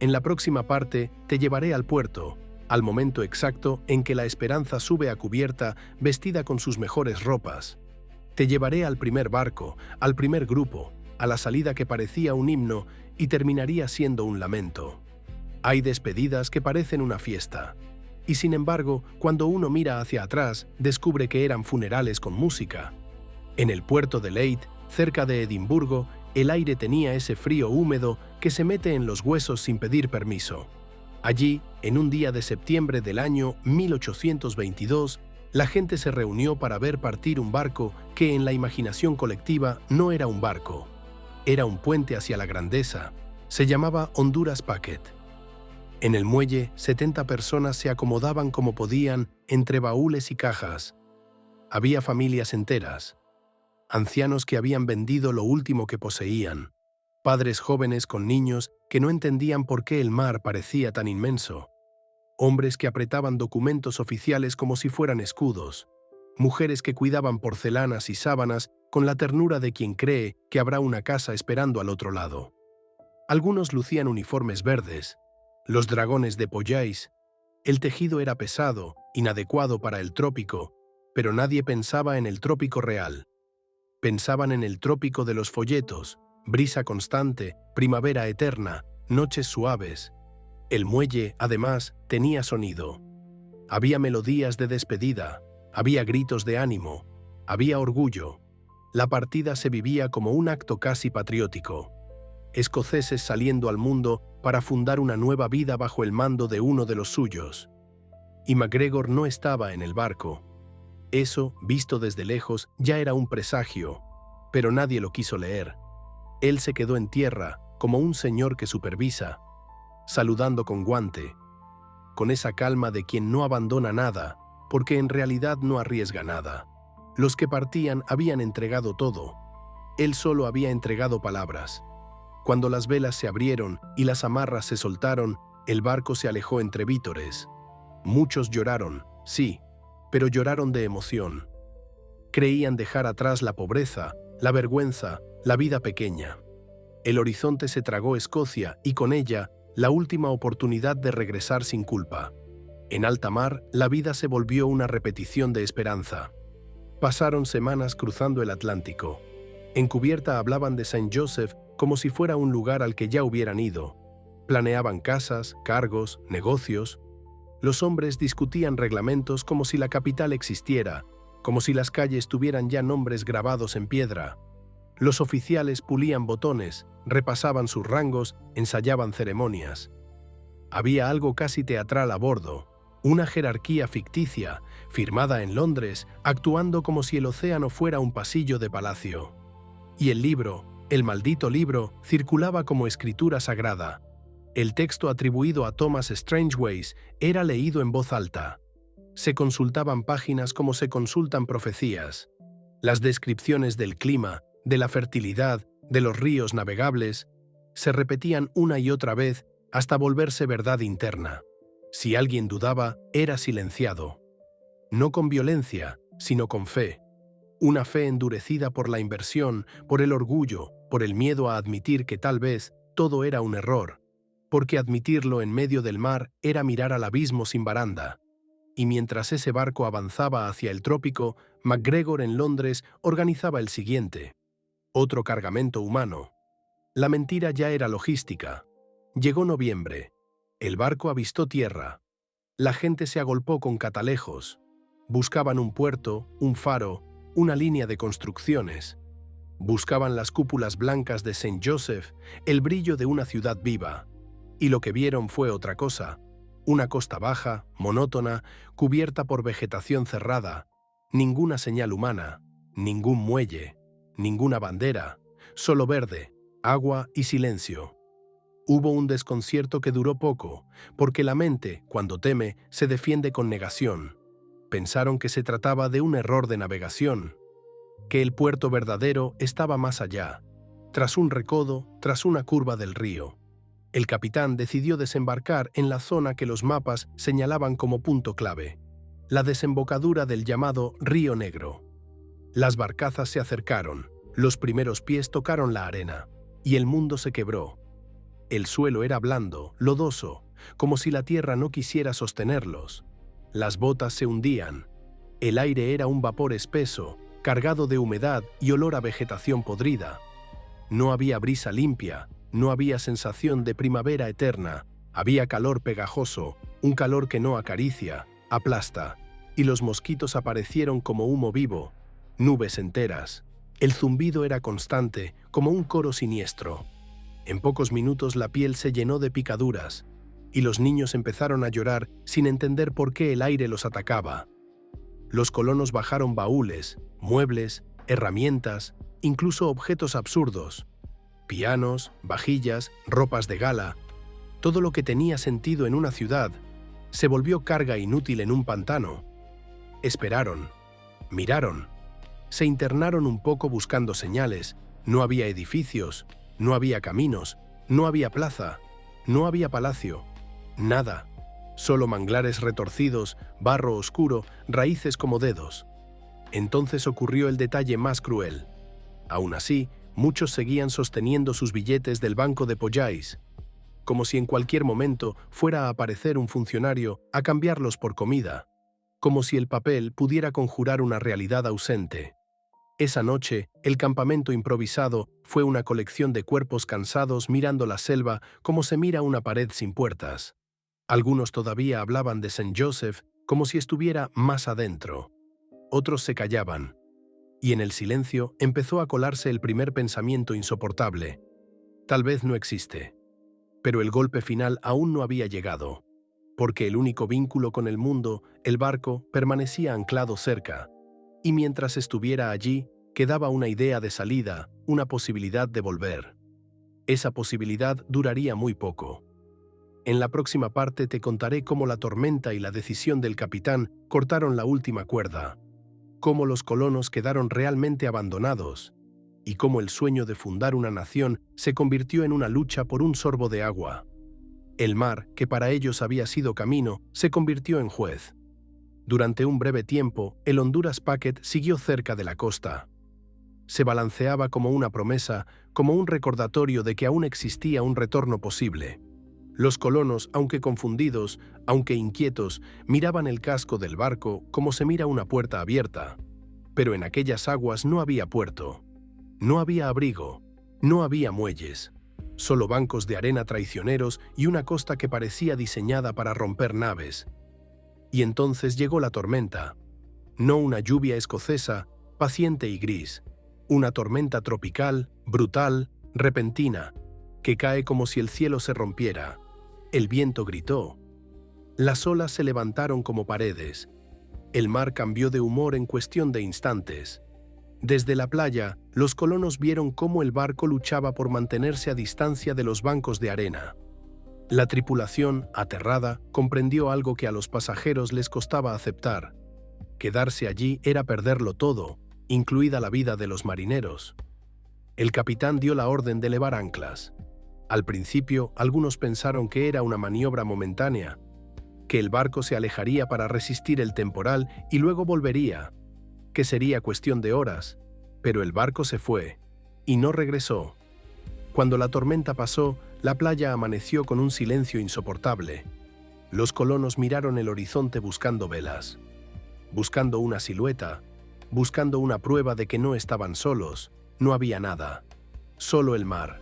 [SPEAKER 1] En la próxima parte te llevaré al puerto, al momento exacto en que la Esperanza sube a cubierta vestida con sus mejores ropas. Te llevaré al primer barco, al primer grupo, a la salida que parecía un himno y terminaría siendo un lamento. Hay despedidas que parecen una fiesta. Y sin embargo, cuando uno mira hacia atrás, descubre que eran funerales con música. En el puerto de Leith, cerca de Edimburgo, el aire tenía ese frío húmedo que se mete en los huesos sin pedir permiso. Allí, en un día de septiembre del año 1822, la gente se reunió para ver partir un barco que en la imaginación colectiva no era un barco. Era un puente hacia la grandeza. Se llamaba Honduras Packet. En el muelle, 70 personas se acomodaban como podían entre baúles y cajas. Había familias enteras. Ancianos que habían vendido lo último que poseían. Padres jóvenes con niños que no entendían por qué el mar parecía tan inmenso. Hombres que apretaban documentos oficiales como si fueran escudos. Mujeres que cuidaban porcelanas y sábanas con la ternura de quien cree que habrá una casa esperando al otro lado. Algunos lucían uniformes verdes, los dragones de Polláis. El tejido era pesado, inadecuado para el trópico, pero nadie pensaba en el trópico real. Pensaban en el trópico de los folletos, brisa constante, primavera eterna, noches suaves. El muelle, además, tenía sonido. Había melodías de despedida, había gritos de ánimo, había orgullo. La partida se vivía como un acto casi patriótico. Escoceses saliendo al mundo para fundar una nueva vida bajo el mando de uno de los suyos. Y MacGregor no estaba en el barco. Eso, visto desde lejos, ya era un presagio, pero nadie lo quiso leer. Él se quedó en tierra, como un señor que supervisa, saludando con guante, con esa calma de quien no abandona nada, porque en realidad no arriesga nada. Los que partían habían entregado todo. Él solo había entregado palabras. Cuando las velas se abrieron y las amarras se soltaron, el barco se alejó entre vítores. Muchos lloraron, sí, pero lloraron de emoción. Creían dejar atrás la pobreza, la vergüenza, la vida pequeña. El horizonte se tragó Escocia y con ella la última oportunidad de regresar sin culpa. En alta mar, la vida se volvió una repetición de esperanza. Pasaron semanas cruzando el Atlántico. En cubierta hablaban de Saint Joseph como si fuera un lugar al que ya hubieran ido. Planeaban casas, cargos, negocios. Los hombres discutían reglamentos como si la capital existiera, como si las calles tuvieran ya nombres grabados en piedra. Los oficiales pulían botones, repasaban sus rangos, ensayaban ceremonias. Había algo casi teatral a bordo, una jerarquía ficticia, firmada en Londres, actuando como si el océano fuera un pasillo de palacio. Y el libro, el maldito libro, circulaba como escritura sagrada. El texto atribuido a Thomas Strangeways era leído en voz alta. Se consultaban páginas como se consultan profecías. Las descripciones del clima, de la fertilidad, de los ríos navegables, se repetían una y otra vez hasta volverse verdad interna. Si alguien dudaba, era silenciado. No con violencia, sino con fe. Una fe endurecida por la inversión, por el orgullo, por el miedo a admitir que tal vez todo era un error, porque admitirlo en medio del mar era mirar al abismo sin baranda. Y mientras ese barco avanzaba hacia el trópico, MacGregor en Londres organizaba el siguiente. Otro cargamento humano. La mentira ya era logística. Llegó noviembre. El barco avistó tierra. La gente se agolpó con catalejos. Buscaban un puerto, un faro, una línea de construcciones. Buscaban las cúpulas blancas de St. Joseph, el brillo de una ciudad viva. Y lo que vieron fue otra cosa. Una costa baja, monótona, cubierta por vegetación cerrada. Ninguna señal humana, ningún muelle, ninguna bandera, solo verde, agua y silencio. Hubo un desconcierto que duró poco, porque la mente, cuando teme, se defiende con negación. Pensaron que se trataba de un error de navegación, que el puerto verdadero estaba más allá, tras un recodo, tras una curva del río. El capitán decidió desembarcar en la zona que los mapas señalaban como punto clave, la desembocadura del llamado Río Negro. Las barcazas se acercaron, los primeros pies tocaron la arena, y el mundo se quebró. El suelo era blando, lodoso, como si la tierra no quisiera sostenerlos. Las botas se hundían. El aire era un vapor espeso, cargado de humedad y olor a vegetación podrida. No había brisa limpia, no había sensación de primavera eterna, había calor pegajoso, un calor que no acaricia, aplasta, y los mosquitos aparecieron como humo vivo, nubes enteras. El zumbido era constante, como un coro siniestro. En pocos minutos la piel se llenó de picaduras, y los niños empezaron a llorar sin entender por qué el aire los atacaba. Los colonos bajaron baúles, muebles, herramientas, incluso objetos absurdos. Pianos, vajillas, ropas de gala. Todo lo que tenía sentido en una ciudad se volvió carga inútil en un pantano. Esperaron, miraron, se internaron un poco buscando señales. No había edificios, no había caminos, no había plaza, no había palacio, nada. Solo manglares retorcidos, barro oscuro, raíces como dedos. Entonces ocurrió el detalle más cruel. Aún así, muchos seguían sosteniendo sus billetes del banco de Pollais, como si en cualquier momento fuera a aparecer un funcionario a cambiarlos por comida, como si el papel pudiera conjurar una realidad ausente. Esa noche, el campamento improvisado fue una colección de cuerpos cansados mirando la selva como se mira una pared sin puertas. Algunos todavía hablaban de St. Joseph como si estuviera más adentro. Otros se callaban. Y en el silencio empezó a colarse el primer pensamiento insoportable. Tal vez no existe. Pero el golpe final aún no había llegado, porque el único vínculo con el mundo, el barco, permanecía anclado cerca, y mientras estuviera allí, quedaba una idea de salida, una posibilidad de volver. Esa posibilidad duraría muy poco. En la próxima parte te contaré cómo la tormenta y la decisión del capitán cortaron la última cuerda, cómo los colonos quedaron realmente abandonados, y cómo el sueño de fundar una nación se convirtió en una lucha por un sorbo de agua. El mar, que para ellos había sido camino, se convirtió en juez. Durante un breve tiempo, el Honduras Packet siguió cerca de la costa. Se balanceaba como una promesa, como un recordatorio de que aún existía un retorno posible. Los colonos, aunque confundidos, aunque inquietos, miraban el casco del barco como se mira una puerta abierta. Pero en aquellas aguas no había puerto. No había abrigo, no había muelles, solo bancos de arena traicioneros y una costa que parecía diseñada para romper naves. Y entonces llegó la tormenta. No una lluvia escocesa, paciente y gris. Una tormenta tropical, brutal, repentina, que cae como si el cielo se rompiera. El viento gritó. Las olas se levantaron como paredes. El mar cambió de humor en cuestión de instantes. Desde la playa, los colonos vieron cómo el barco luchaba por mantenerse a distancia de los bancos de arena. La tripulación, aterrada, comprendió algo que a los pasajeros les costaba aceptar. Quedarse allí era perderlo todo, incluida la vida de los marineros. El capitán dio la orden de levar anclas. Al principio, algunos pensaron que era una maniobra momentánea, que el barco se alejaría para resistir el temporal y luego volvería, que sería cuestión de horas, pero el barco se fue, y no regresó. Cuando la tormenta pasó, la playa amaneció con un silencio insoportable. Los colonos miraron el horizonte buscando velas, buscando una silueta, buscando una prueba de que no estaban solos. No había nada, solo el mar.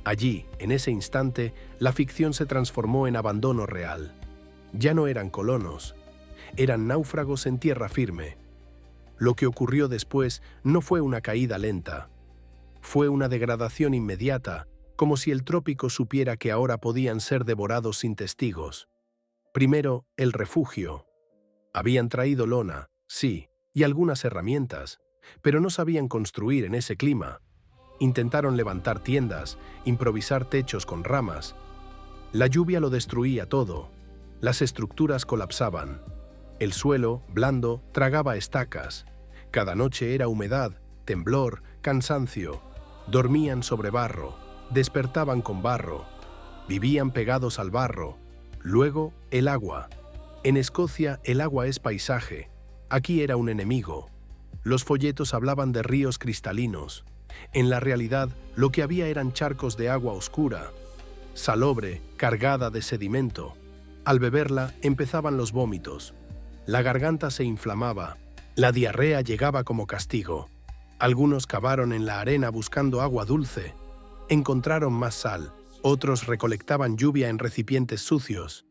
[SPEAKER 1] Allí, en ese instante, la ficción se transformó en abandono real. Ya no eran colonos, eran náufragos en tierra firme. Lo que ocurrió después no fue una caída lenta. Fue una degradación inmediata, como si el trópico supiera que ahora podían ser devorados sin testigos. Primero, el refugio. Habían traído lona, sí, y algunas herramientas, pero no sabían construir en ese clima. Intentaron levantar tiendas, improvisar techos con ramas. La lluvia lo destruía todo. Las estructuras colapsaban. El suelo, blando, tragaba estacas. Cada noche era humedad, temblor, cansancio. Dormían sobre barro, despertaban con barro. Vivían pegados al barro. Luego, el agua. En Escocia, el agua es paisaje. Aquí era un enemigo. Los folletos hablaban de ríos cristalinos. En la realidad, lo que había eran charcos de agua oscura, salobre, cargada de sedimento. Al beberla, empezaban los vómitos. La garganta se inflamaba. La diarrea llegaba como castigo. Algunos cavaron en la arena buscando agua dulce. Encontraron más sal. Otros recolectaban lluvia en recipientes sucios.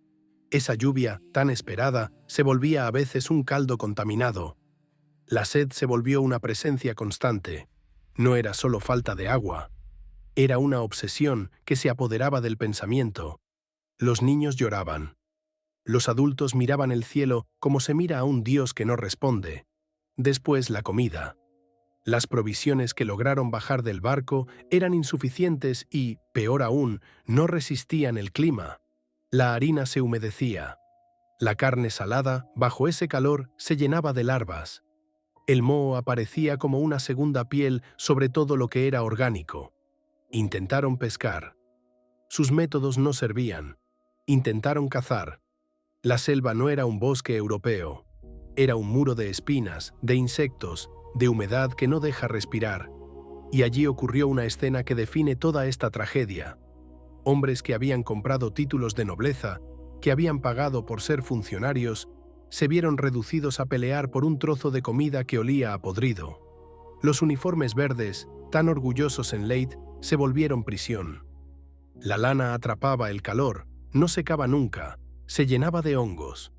[SPEAKER 1] Esa lluvia, tan esperada, se volvía a veces un caldo contaminado. La sed se volvió una presencia constante. No era solo falta de agua. Era una obsesión que se apoderaba del pensamiento. Los niños lloraban. Los adultos miraban el cielo como se mira a un Dios que no responde. Después la comida. Las provisiones que lograron bajar del barco eran insuficientes y, peor aún, no resistían el clima. La harina se humedecía. La carne salada, bajo ese calor, se llenaba de larvas. El moho aparecía como una segunda piel sobre todo lo que era orgánico. Intentaron pescar. Sus métodos no servían. Intentaron cazar. La selva no era un bosque europeo. Era un muro de espinas, de insectos, de humedad que no deja respirar. Y allí ocurrió una escena que define toda esta tragedia. Hombres que habían comprado títulos de nobleza, que habían pagado por ser funcionarios, se vieron reducidos a pelear por un trozo de comida que olía a podrido. Los uniformes verdes, tan orgullosos en Leyte, se volvieron prisión. La lana atrapaba el calor, no secaba nunca, se llenaba de hongos.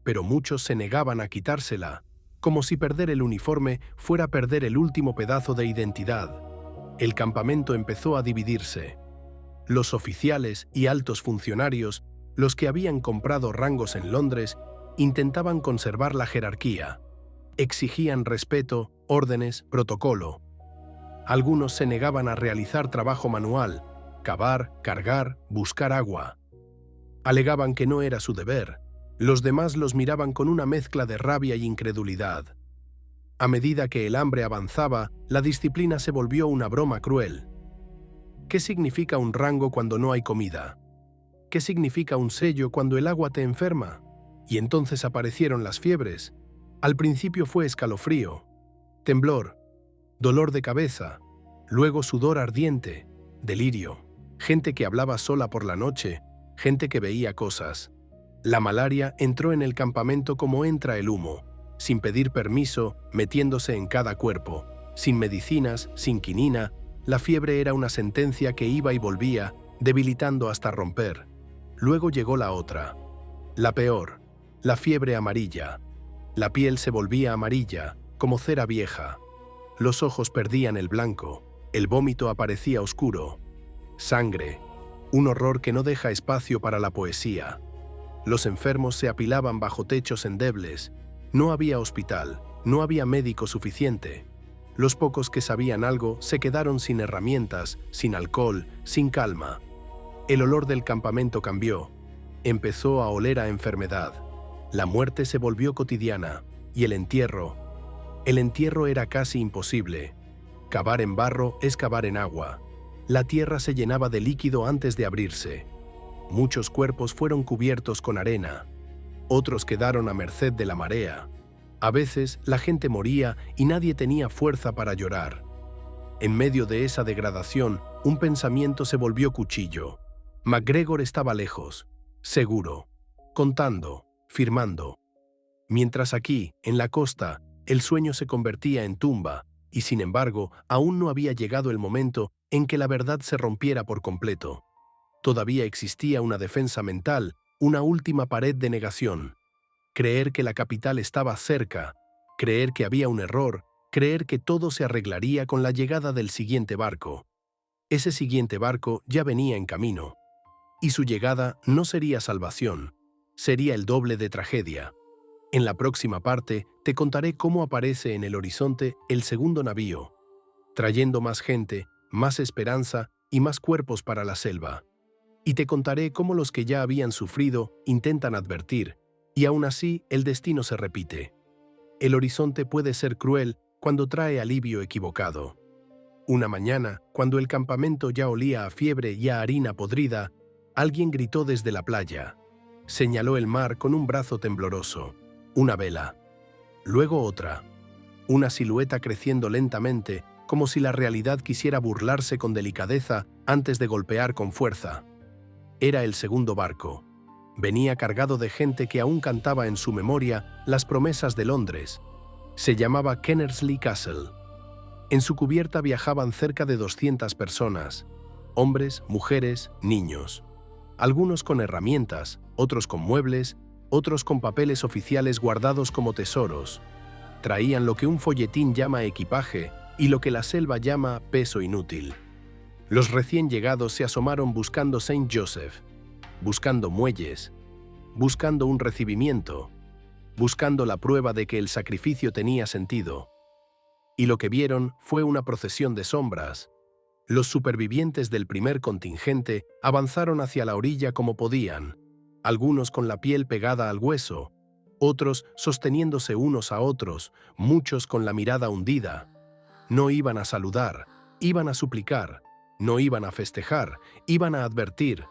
[SPEAKER 1] Pero muchos se negaban a quitársela, como si perder el uniforme fuera perder el último pedazo de identidad. El campamento empezó a dividirse. Los oficiales y altos funcionarios, los que habían comprado rangos en Londres, intentaban conservar la jerarquía. Exigían respeto, órdenes, protocolo. Algunos se negaban a realizar trabajo manual, cavar, cargar, buscar agua. Alegaban que no era su deber. Los demás los miraban con una mezcla de rabia y incredulidad. A medida que el hambre avanzaba, la disciplina se volvió una broma cruel. ¿Qué significa un rango cuando no hay comida? ¿Qué significa un sello cuando el agua te enferma? Y entonces aparecieron las fiebres. Al principio fue escalofrío, temblor, dolor de cabeza, luego sudor ardiente, delirio, gente que hablaba sola por la noche, gente que veía cosas. La malaria entró en el campamento como entra el humo, sin pedir permiso, metiéndose en cada cuerpo, sin medicinas, sin quinina. La fiebre era una sentencia que iba y volvía, debilitando hasta romper. Luego llegó la otra, la peor, la fiebre amarilla. La piel se volvía amarilla, como cera vieja. Los ojos perdían el blanco, el vómito aparecía oscuro. Sangre, un horror que no deja espacio para la poesía. Los enfermos se apilaban bajo techos endebles. No había hospital, no había médico suficiente. Los pocos que sabían algo se quedaron sin herramientas, sin alcohol, sin calma. El olor del campamento cambió. Empezó a oler a enfermedad. La muerte se volvió cotidiana, y el entierro era casi imposible. Cavar en barro es cavar en agua. La tierra se llenaba de líquido antes de abrirse. Muchos cuerpos fueron cubiertos con arena. Otros quedaron a merced de la marea. A veces la gente moría y nadie tenía fuerza para llorar. En medio de esa degradación, Un pensamiento se volvió cuchillo. MacGregor estaba lejos, seguro, contando, firmando. Mientras aquí, en la costa, el sueño se convertía en tumba, y sin embargo, aún no había llegado el momento en que la verdad se rompiera por completo. Todavía existía una defensa mental, una última pared de negación. Creer que la capital estaba cerca, creer que había un error, creer que todo se arreglaría con la llegada del siguiente barco. Ese siguiente barco ya venía en camino. Y su llegada no sería salvación, sería el doble de tragedia. En la próxima parte te contaré cómo aparece en el horizonte el segundo navío, trayendo más gente, más esperanza y más cuerpos para la selva. Y te contaré cómo los que ya habían sufrido intentan advertir, y aún así el destino se repite. El horizonte puede ser cruel cuando trae alivio equivocado. Una mañana, cuando el campamento ya olía a fiebre y a harina podrida, alguien gritó desde la playa. Señaló el mar con un brazo tembloroso. Una vela. Luego otra. Una silueta creciendo lentamente, como si la realidad quisiera burlarse con delicadeza antes de golpear con fuerza. Era el segundo barco. Venía cargado de gente que aún cantaba en su memoria las promesas de Londres. Se llamaba Kennersley Castle. En su cubierta viajaban cerca de 200 personas, hombres, mujeres, niños. Algunos con herramientas, otros con muebles, otros con papeles oficiales guardados como tesoros. Traían lo que un folletín llama equipaje y lo que la selva llama peso inútil. Los recién llegados se asomaron buscando Saint Joseph, buscando muelles, buscando un recibimiento, buscando la prueba de que el sacrificio tenía sentido. Y lo que vieron fue una procesión de sombras. Los supervivientes del primer contingente avanzaron hacia la orilla como podían, algunos con la piel pegada al hueso, otros sosteniéndose unos a otros, muchos con la mirada hundida. No iban a saludar, iban a suplicar, no iban a festejar, iban a advertir.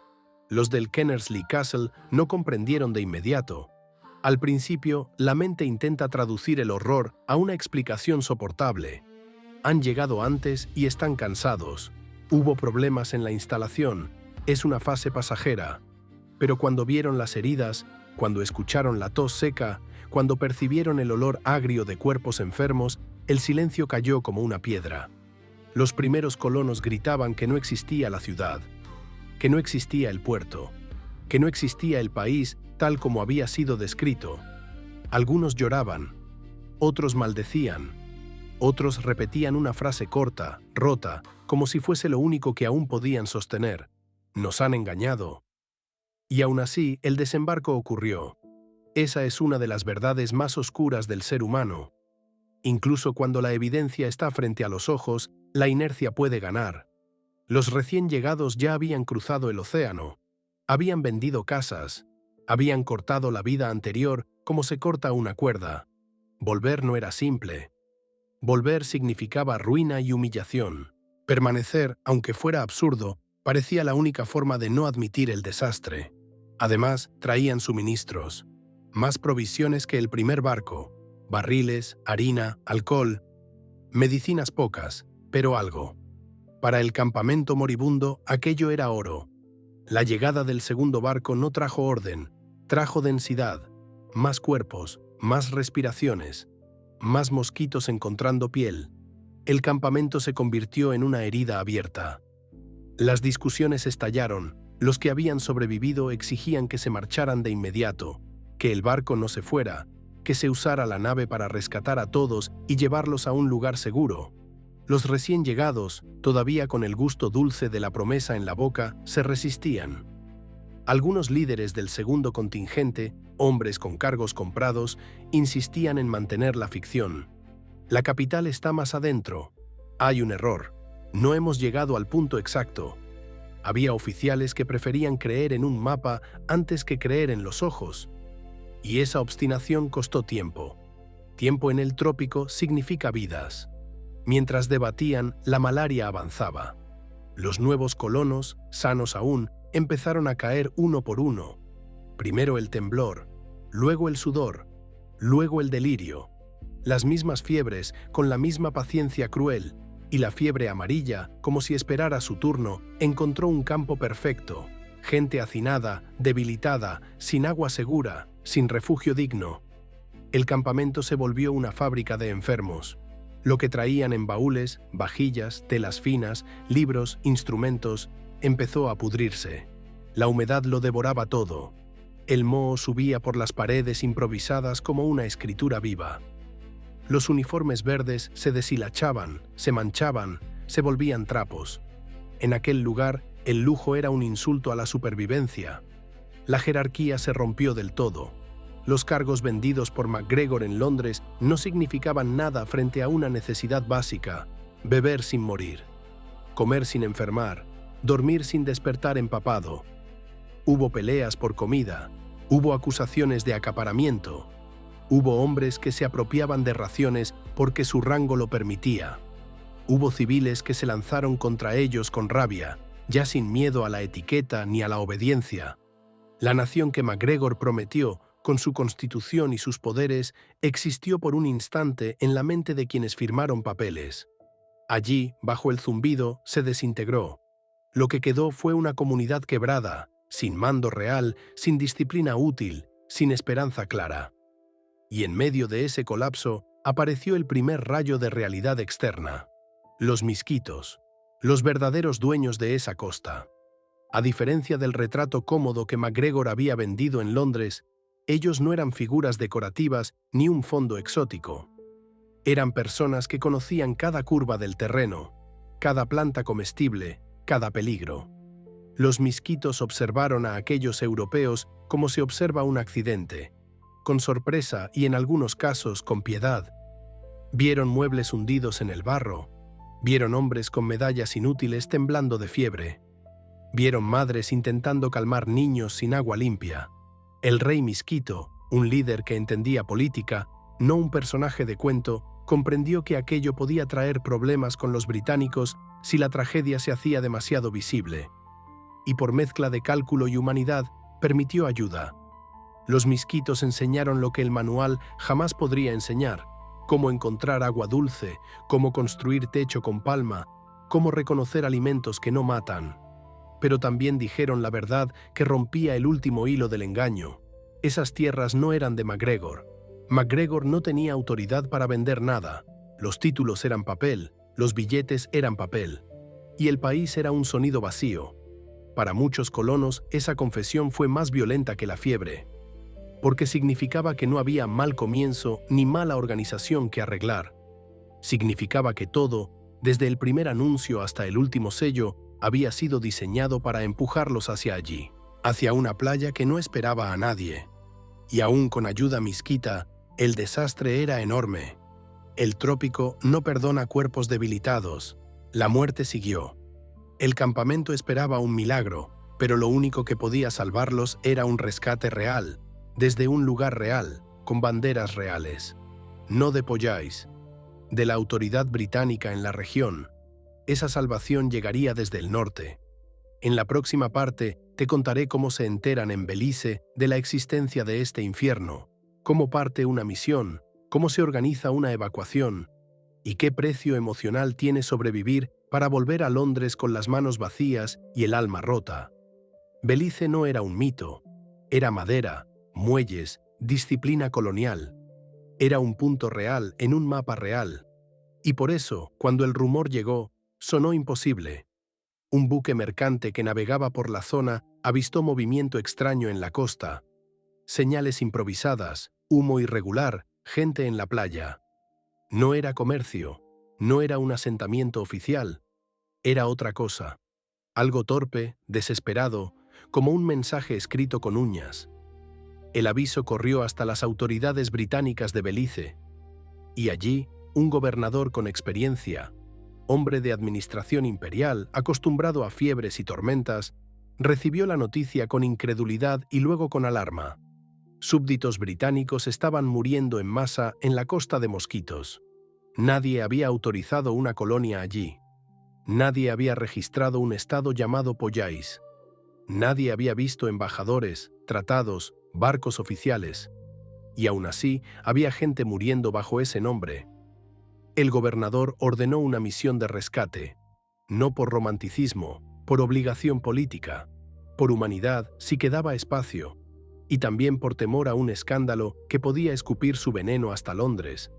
[SPEAKER 1] Los del Kennersley Castle no comprendieron de inmediato. Al principio, la mente intenta traducir el horror a una explicación soportable. Han llegado antes y están cansados. Hubo problemas en la instalación. Es una fase pasajera. Pero cuando vieron las heridas, cuando escucharon la tos seca, cuando percibieron el olor agrio de cuerpos enfermos, el silencio cayó como una piedra. Los primeros colonos gritaban que no existía la ciudad, que no existía el puerto, que no existía el país tal como había sido descrito. Algunos lloraban, otros maldecían, otros repetían una frase corta, rota, como si fuese lo único que aún podían sostener. Nos han engañado. Y aún así, el desembarco ocurrió. Esa es una de las verdades más oscuras del ser humano. Incluso cuando la evidencia está frente a los ojos, la inercia puede ganar. Los recién llegados ya habían cruzado el océano, habían vendido casas, habían cortado la vida anterior como se corta una cuerda. Volver no era simple. Volver significaba ruina y humillación. Permanecer, aunque fuera absurdo, parecía la única forma de no admitir el desastre. Además, traían suministros, más provisiones que el primer barco, barriles, harina, alcohol, medicinas pocas, pero algo. Para el campamento moribundo, aquello era oro. La llegada del segundo barco no trajo orden, trajo densidad, más cuerpos, más respiraciones, más mosquitos encontrando piel. El campamento se convirtió en una herida abierta. Las discusiones estallaron. Los que habían sobrevivido exigían que se marcharan de inmediato, que el barco no se fuera, que se usara la nave para rescatar a todos y llevarlos a un lugar seguro. Los recién llegados, todavía con el gusto dulce de la promesa en la boca, se resistían. Algunos líderes del segundo contingente, hombres con cargos comprados, insistían en mantener la ficción. La capital está más adentro. Hay un error. No hemos llegado al punto exacto. Había oficiales que preferían creer en un mapa antes que creer en los ojos. Y esa obstinación costó tiempo. Tiempo en el trópico significa vidas. Mientras debatían, la malaria avanzaba. Los nuevos colonos, sanos aún, empezaron a caer uno por uno. Primero el temblor, luego el sudor, luego el delirio. Las mismas fiebres, con la misma paciencia cruel, Y la fiebre amarilla, como si esperara su turno, encontró un campo perfecto. Gente hacinada, debilitada, sin agua segura, sin refugio digno. El campamento se volvió una fábrica de enfermos. Lo que traían en baúles, vajillas, telas finas, libros, instrumentos, empezó a pudrirse. La humedad lo devoraba todo. El moho subía por las paredes improvisadas como una escritura viva. Los uniformes verdes se deshilachaban, se manchaban, se volvían trapos. En aquel lugar, el lujo era un insulto a la supervivencia. La jerarquía se rompió del todo. Los cargos vendidos por MacGregor en Londres no significaban nada frente a una necesidad básica: beber sin morir, comer sin enfermar, dormir sin despertar empapado. Hubo peleas por comida, hubo acusaciones de acaparamiento, hubo hombres que se apropiaban de raciones porque su rango lo permitía. Hubo civiles que se lanzaron contra ellos con rabia, ya sin miedo a la etiqueta ni a la obediencia. La nación que MacGregor prometió, con su constitución y sus poderes, existió por un instante en la mente de quienes firmaron papeles. Allí, bajo el zumbido, se desintegró. Lo que quedó fue una comunidad quebrada, sin mando real, sin disciplina útil, sin esperanza clara. Y en medio de ese colapso apareció el primer rayo de realidad externa: los misquitos, los verdaderos dueños de esa costa. A diferencia del retrato cómodo que MacGregor había vendido en Londres, ellos no eran figuras decorativas ni un fondo exótico. Eran personas que conocían cada curva del terreno, cada planta comestible, cada peligro. Los misquitos observaron a aquellos europeos como se observa un accidente, con sorpresa y en algunos casos con piedad. Vieron muebles hundidos en el barro, vieron hombres con medallas inútiles temblando de fiebre, vieron madres intentando calmar niños sin agua limpia. El rey misquito, un líder que entendía política, no un personaje de cuento, comprendió que aquello podía traer problemas con los británicos si la tragedia se hacía demasiado visible. Y por mezcla de cálculo y humanidad, permitió ayuda. Los misquitos enseñaron lo que el manual jamás podría enseñar: cómo encontrar agua dulce, cómo construir techo con palma, cómo reconocer alimentos que no matan. Pero también dijeron la verdad que rompía el último hilo del engaño. Esas tierras no eran de MacGregor. MacGregor no tenía autoridad para vender nada. Los títulos eran papel, los billetes eran papel. Y el país era un sonido vacío. Para muchos colonos, esa confesión fue más violenta que la fiebre, porque significaba que no había mal comienzo ni mala organización que arreglar. Significaba que todo, desde el primer anuncio hasta el último sello, había sido diseñado para empujarlos hacia allí, hacia una playa que no esperaba a nadie. Y aún con ayuda misquita, el desastre era enorme. El trópico no perdona cuerpos debilitados. La muerte siguió. El campamento esperaba un milagro, pero lo único que podía salvarlos era un rescate real, desde un lugar real, con banderas reales. No de Pollais, de la autoridad británica en la región. Esa salvación llegaría desde el norte. En la próxima parte te contaré cómo se enteran en Belice de la existencia de este infierno, cómo parte una misión, cómo se organiza una evacuación y qué precio emocional tiene sobrevivir para volver a Londres con las manos vacías y el alma rota. Belice no era un mito, era madera, muelles, disciplina colonial. Era un punto real en un mapa real. Y por eso, cuando el rumor llegó, sonó imposible. Un buque mercante que navegaba por la zona avistó movimiento extraño en la costa. Señales improvisadas, humo irregular, gente en la playa. No era comercio, no era un asentamiento oficial, era otra cosa. Algo torpe, desesperado, como un mensaje escrito con uñas. El aviso corrió hasta las autoridades británicas de Belice, y allí un gobernador con experiencia, hombre de administración imperial, acostumbrado a fiebres y tormentas, recibió la noticia con incredulidad y luego con alarma. Súbditos británicos estaban muriendo en masa en la costa de Mosquitos. Nadie había autorizado una colonia allí. Nadie había registrado un estado llamado Pollais. Nadie había visto embajadores, tratados, barcos oficiales. Y aún así, había gente muriendo bajo ese nombre. El gobernador ordenó una misión de rescate, no por romanticismo, por obligación política, por humanidad si quedaba espacio, y también por temor a un escándalo que podía escupir su veneno hasta Londres.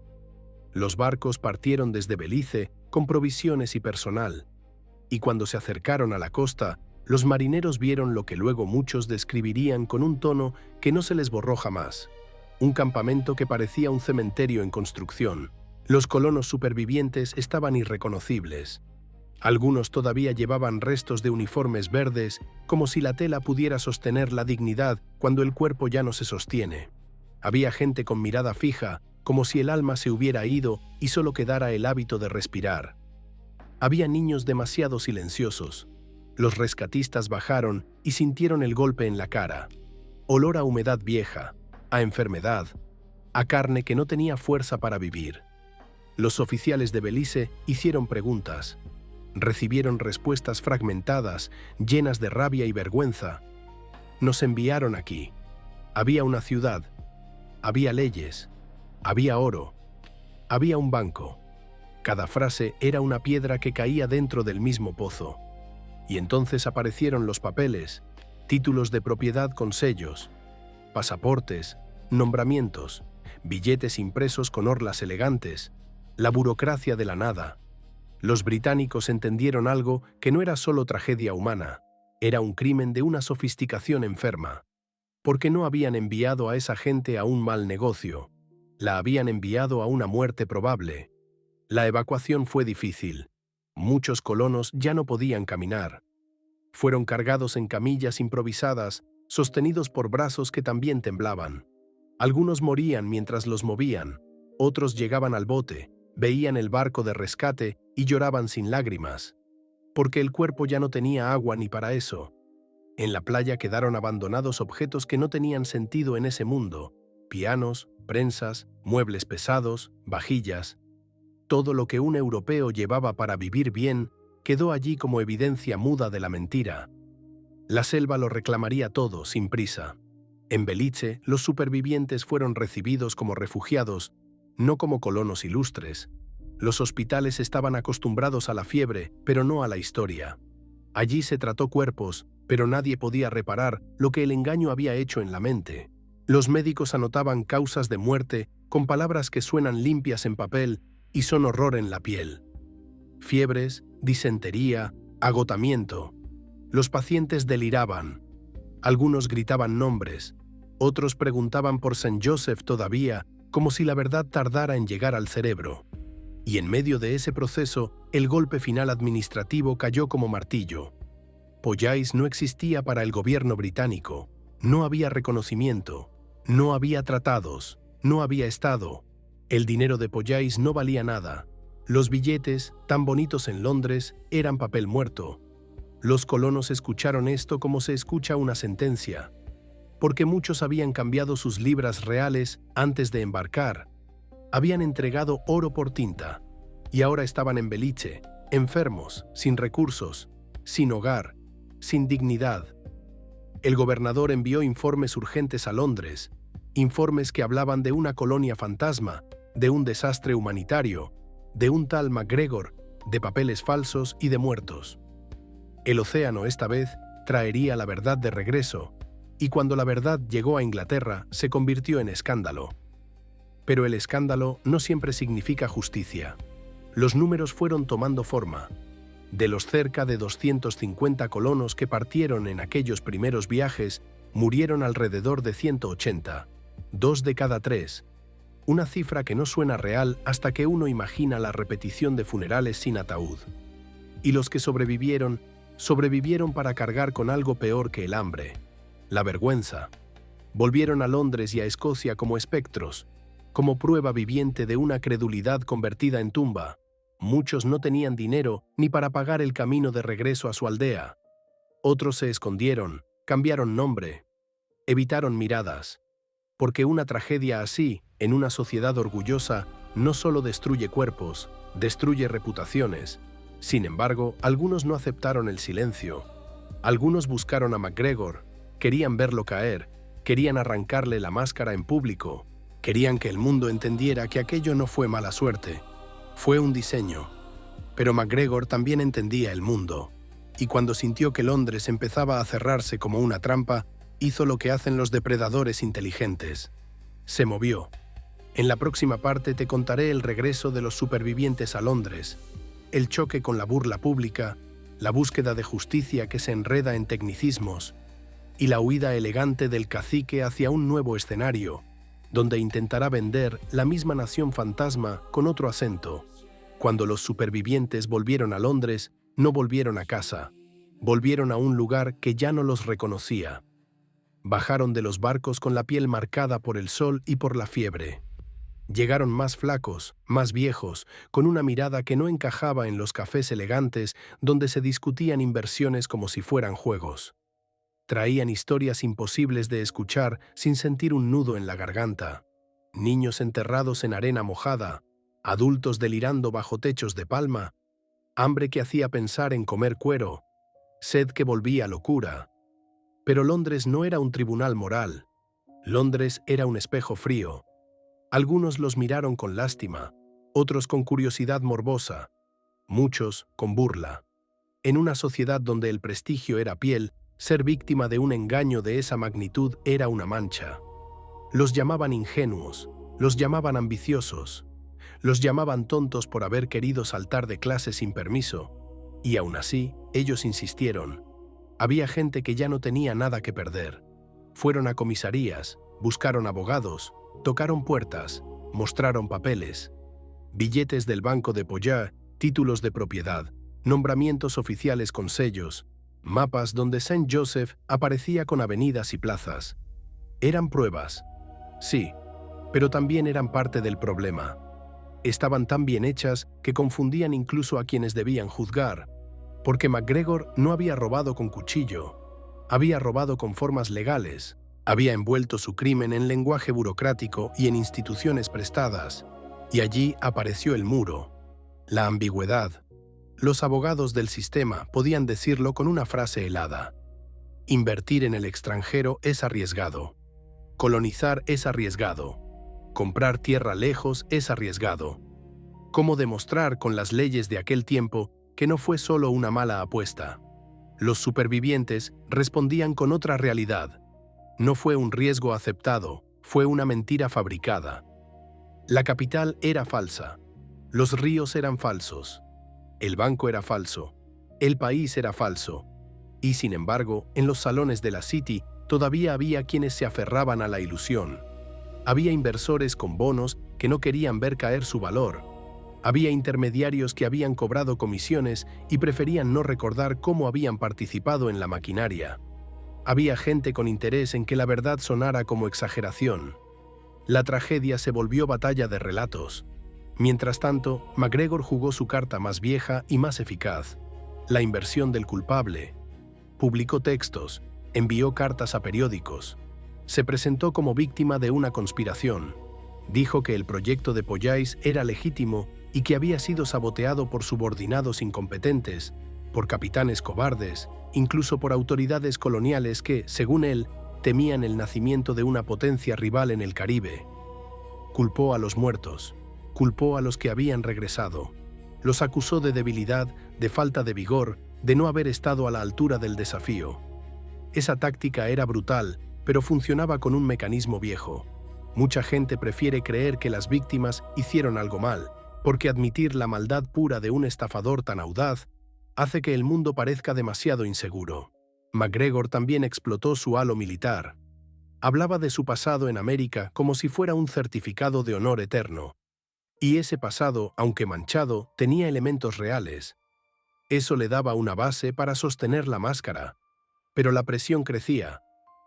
[SPEAKER 1] Los barcos partieron desde Belice con provisiones y personal, y cuando se acercaron a la costa, los marineros vieron lo que luego muchos describirían con un tono que no se les borró jamás: un campamento que parecía un cementerio en construcción. Los colonos supervivientes estaban irreconocibles. Algunos todavía llevaban restos de uniformes verdes, como si la tela pudiera sostener la dignidad cuando el cuerpo ya no se sostiene. Había gente con mirada fija, como si el alma se hubiera ido y solo quedara el hábito de respirar. Había niños demasiado silenciosos. Los rescatistas bajaron y sintieron el golpe en la cara. Olor a humedad vieja, a enfermedad, a carne que no tenía fuerza para vivir. Los oficiales de Belice hicieron preguntas. Recibieron respuestas fragmentadas, llenas de rabia y vergüenza. Nos enviaron aquí. Había una ciudad. Había leyes. Había oro. Había un banco. Cada frase era una piedra que caía dentro del mismo pozo. Y entonces aparecieron los papeles, títulos de propiedad con sellos, pasaportes, nombramientos, billetes impresos con orlas elegantes, la burocracia de la nada. Los británicos entendieron algo que no era solo tragedia humana, era un crimen de una sofisticación enferma. Porque no habían enviado a esa gente a un mal negocio, la habían enviado a una muerte probable. La evacuación fue difícil. Muchos colonos ya no podían caminar. Fueron cargados en camillas improvisadas, sostenidos por brazos que también temblaban. Algunos morían mientras los movían, otros llegaban al bote, veían el barco de rescate y lloraban sin lágrimas, porque el cuerpo ya no tenía agua ni para eso. En la playa quedaron abandonados objetos que no tenían sentido en ese mundo: pianos, prensas, muebles pesados, vajillas. Todo lo que un europeo llevaba para vivir bien quedó allí como evidencia muda de la mentira. La selva lo reclamaría todo, sin prisa. En Belice, los supervivientes fueron recibidos como refugiados, no como colonos ilustres. Los hospitales estaban acostumbrados a la fiebre, pero no a la historia. Allí se trató cuerpos, pero nadie podía reparar lo que el engaño había hecho en la mente. Los médicos anotaban causas de muerte con palabras que suenan limpias en papel y son horror en la piel. Fiebres, disentería, agotamiento. Los pacientes deliraban. Algunos gritaban nombres, otros preguntaban por Saint Joseph todavía, como si la verdad tardara en llegar al cerebro. Y en medio de ese proceso, el golpe final administrativo cayó como martillo. Pollais no existía para el gobierno británico. No había reconocimiento, no había tratados, no había Estado. El dinero de Pollais no valía nada. Los billetes, tan bonitos en Londres, eran papel muerto. Los colonos escucharon esto como se escucha una sentencia, porque muchos habían cambiado sus libras reales antes de embarcar. Habían entregado oro por tinta, y ahora estaban en Belice, enfermos, sin recursos, sin hogar, sin dignidad. El gobernador envió informes urgentes a Londres, informes que hablaban de una colonia fantasma, de un desastre humanitario, de un tal MacGregor, de papeles falsos y de muertos. El océano esta vez traería la verdad de regreso, y cuando la verdad llegó a Inglaterra se convirtió en escándalo. Pero el escándalo no siempre significa justicia. Los números fueron tomando forma. De los cerca de 250 colonos que partieron en aquellos primeros viajes, murieron alrededor de 180, 2 de cada 3. Una cifra que no suena real hasta que uno imagina la repetición de funerales sin ataúd. Y los que sobrevivieron para cargar con algo peor que el hambre: la vergüenza. Volvieron a Londres y a Escocia como espectros, como prueba viviente de una credulidad convertida en tumba. Muchos no tenían dinero ni para pagar el camino de regreso a su aldea. Otros se escondieron, cambiaron nombre, evitaron miradas. Porque una tragedia así, en una sociedad orgullosa, no solo destruye cuerpos, destruye reputaciones. Sin embargo, algunos no aceptaron el silencio. Algunos buscaron a MacGregor, querían verlo caer, querían arrancarle la máscara en público, querían que el mundo entendiera que aquello no fue mala suerte. Fue un diseño. Pero MacGregor también entendía el mundo, y cuando sintió que Londres empezaba a cerrarse como una trampa, hizo lo que hacen los depredadores inteligentes. Se movió. En la próxima parte te contaré el regreso de los supervivientes a Londres, el choque con la burla pública, la búsqueda de justicia que se enreda en tecnicismos, y la huida elegante del cacique hacia un nuevo escenario, donde intentará vender la misma nación fantasma con otro acento. Cuando los supervivientes volvieron a Londres, no volvieron a casa, volvieron a un lugar que ya no los reconocía. Bajaron de los barcos con la piel marcada por el sol y por la fiebre. Llegaron más flacos, más viejos, con una mirada que no encajaba en los cafés elegantes donde se discutían inversiones como si fueran juegos. Traían historias imposibles de escuchar sin sentir un nudo en la garganta. Niños enterrados en arena mojada, adultos delirando bajo techos de palma, hambre que hacía pensar en comer cuero, sed que volvía locura. Pero Londres no era un tribunal moral. Londres era un espejo frío. Algunos los miraron con lástima, otros con curiosidad morbosa, muchos con burla. En una sociedad donde el prestigio era piel, ser víctima de un engaño de esa magnitud era una mancha. Los llamaban ingenuos, los llamaban ambiciosos, los llamaban tontos por haber querido saltar de clase sin permiso, y aún así, ellos insistieron. Había gente que ya no tenía nada que perder. Fueron a comisarías, buscaron abogados, tocaron puertas, mostraron papeles, billetes del Banco de Pollard, títulos de propiedad, nombramientos oficiales con sellos, mapas donde Saint Joseph aparecía con avenidas y plazas. Eran pruebas, sí, pero también eran parte del problema. Estaban tan bien hechas que confundían incluso a quienes debían juzgar, porque MacGregor no había robado con cuchillo, había robado con formas legales, había envuelto su crimen en lenguaje burocrático y en instituciones prestadas, y allí apareció el muro, la ambigüedad. Los abogados del sistema podían decirlo con una frase helada. Invertir en el extranjero es arriesgado. Colonizar es arriesgado. Comprar tierra lejos es arriesgado. ¿Cómo demostrar con las leyes de aquel tiempo que no fue solo una mala apuesta? Los supervivientes respondían con otra realidad. No fue un riesgo aceptado, fue una mentira fabricada. La capital era falsa. Los ríos eran falsos. El banco era falso. El país era falso. Y sin embargo, en los salones de la City todavía había quienes se aferraban a la ilusión. Había inversores con bonos que no querían ver caer su valor. Había intermediarios que habían cobrado comisiones y preferían no recordar cómo habían participado en la maquinaria. Había gente con interés en que la verdad sonara como exageración. La tragedia se volvió batalla de relatos. Mientras tanto, MacGregor jugó su carta más vieja y más eficaz, la inversión del culpable. Publicó textos, envió cartas a periódicos. Se presentó como víctima de una conspiración. Dijo que el proyecto de Pollais era legítimo y que había sido saboteado por subordinados incompetentes, por capitanes cobardes, incluso por autoridades coloniales que, según él, temían el nacimiento de una potencia rival en el Caribe. Culpó a los muertos, culpó a los que habían regresado, los acusó de debilidad, de falta de vigor, de no haber estado a la altura del desafío. Esa táctica era brutal, pero funcionaba con un mecanismo viejo. Mucha gente prefiere creer que las víctimas hicieron algo mal, porque admitir la maldad pura de un estafador tan audaz hace que el mundo parezca demasiado inseguro. MacGregor también explotó su halo militar. Hablaba de su pasado en América como si fuera un certificado de honor eterno. Y ese pasado, aunque manchado, tenía elementos reales. Eso le daba una base para sostener la máscara. Pero la presión crecía,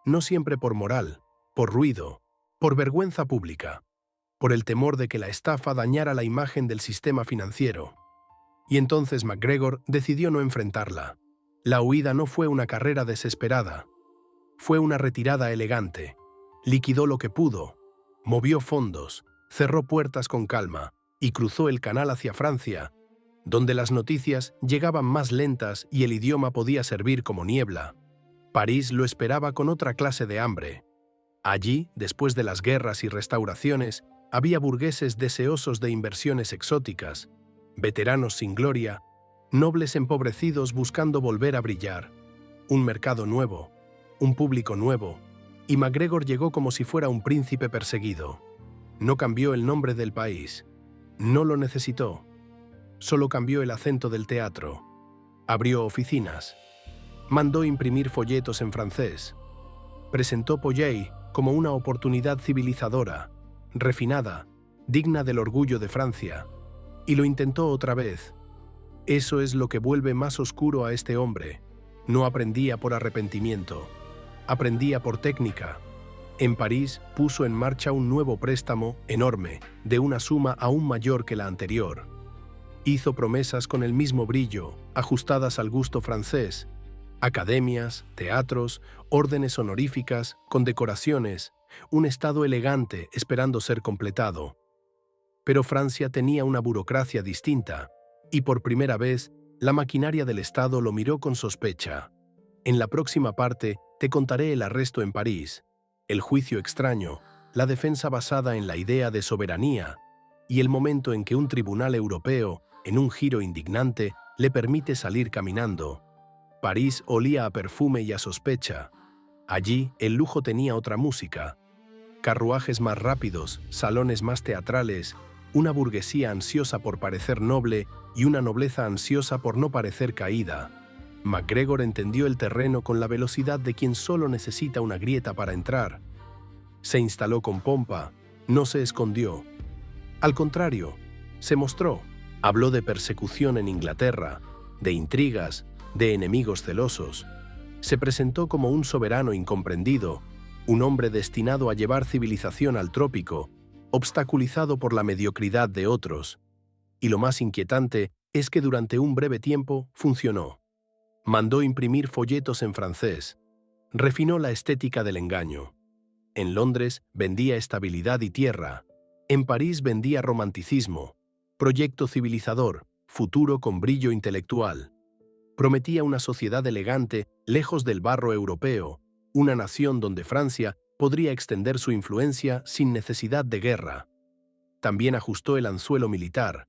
[SPEAKER 1] no siempre por moral, por ruido, por vergüenza pública, por el temor de que la estafa dañara la imagen del sistema financiero. Y entonces MacGregor decidió no enfrentarla. La huida no fue una carrera desesperada. Fue una retirada elegante. Liquidó lo que pudo, movió fondos, cerró puertas con calma y cruzó el canal hacia Francia, donde las noticias llegaban más lentas y el idioma podía servir como niebla. París lo esperaba con otra clase de hambre. Allí, después de las guerras y restauraciones, había burgueses deseosos de inversiones exóticas, veteranos sin gloria, nobles empobrecidos buscando volver a brillar, un mercado nuevo, un público nuevo, y MacGregor llegó como si fuera un príncipe perseguido. No cambió el nombre del país, no lo necesitó, solo cambió el acento del teatro, abrió oficinas, mandó imprimir folletos en francés, presentó Polley como una oportunidad civilizadora, refinada, digna del orgullo de Francia, y lo intentó otra vez. Eso es lo que vuelve más oscuro a este hombre. No aprendía por arrepentimiento, aprendía por técnica. En París puso en marcha un nuevo préstamo enorme, de una suma aún mayor que la anterior. Hizo promesas con el mismo brillo, ajustadas al gusto francés, academias, teatros, órdenes honoríficas, condecoraciones, un estado elegante esperando ser completado. Pero Francia tenía una burocracia distinta, y por primera vez, la maquinaria del Estado lo miró con sospecha. En la próxima parte te contaré el arresto en París, el juicio extraño, la defensa basada en la idea de soberanía, y el momento en que un tribunal europeo, en un giro indignante, le permite salir caminando. París olía a perfume y a sospecha. Allí, el lujo tenía otra música. Carruajes más rápidos, salones más teatrales, una burguesía ansiosa por parecer noble y una nobleza ansiosa por no parecer caída. MacGregor entendió el terreno con la velocidad de quien solo necesita una grieta para entrar. Se instaló con pompa, no se escondió. Al contrario, se mostró. Habló de persecución en Inglaterra, de intrigas, de enemigos celosos. Se presentó como un soberano incomprendido, un hombre destinado a llevar civilización al trópico, obstaculizado por la mediocridad de otros. Y lo más inquietante es que durante un breve tiempo funcionó. Mandó imprimir folletos en francés. Refinó la estética del engaño. En Londres vendía estabilidad y tierra. En París vendía romanticismo, proyecto civilizador, futuro con brillo intelectual. Prometía una sociedad elegante, lejos del barro europeo, una nación donde Francia podría extender su influencia sin necesidad de guerra. También ajustó el anzuelo militar.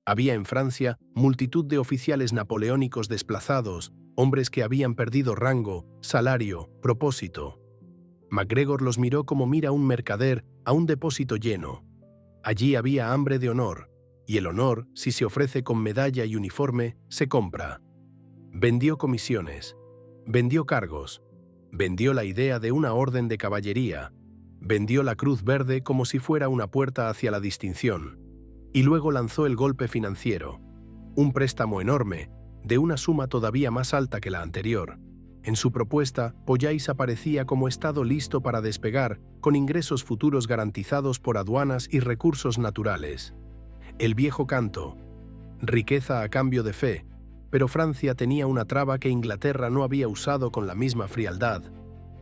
[SPEAKER 1] Había en Francia multitud de oficiales napoleónicos desplazados, hombres que habían perdido rango, salario, propósito. MacGregor los miró como mira un mercader a un depósito lleno. Allí había hambre de honor, y el honor, si se ofrece con medalla y uniforme, se compra. Vendió comisiones, vendió cargos, vendió la idea de una orden de caballería, vendió la Cruz Verde como si fuera una puerta hacia la distinción, y luego lanzó el golpe financiero, un préstamo enorme, de una suma todavía más alta que la anterior. En su propuesta, Pollais aparecía como estado listo para despegar, con ingresos futuros garantizados por aduanas y recursos naturales. El viejo canto, riqueza a cambio de fe, pero Francia tenía una traba que Inglaterra no había usado con la misma frialdad,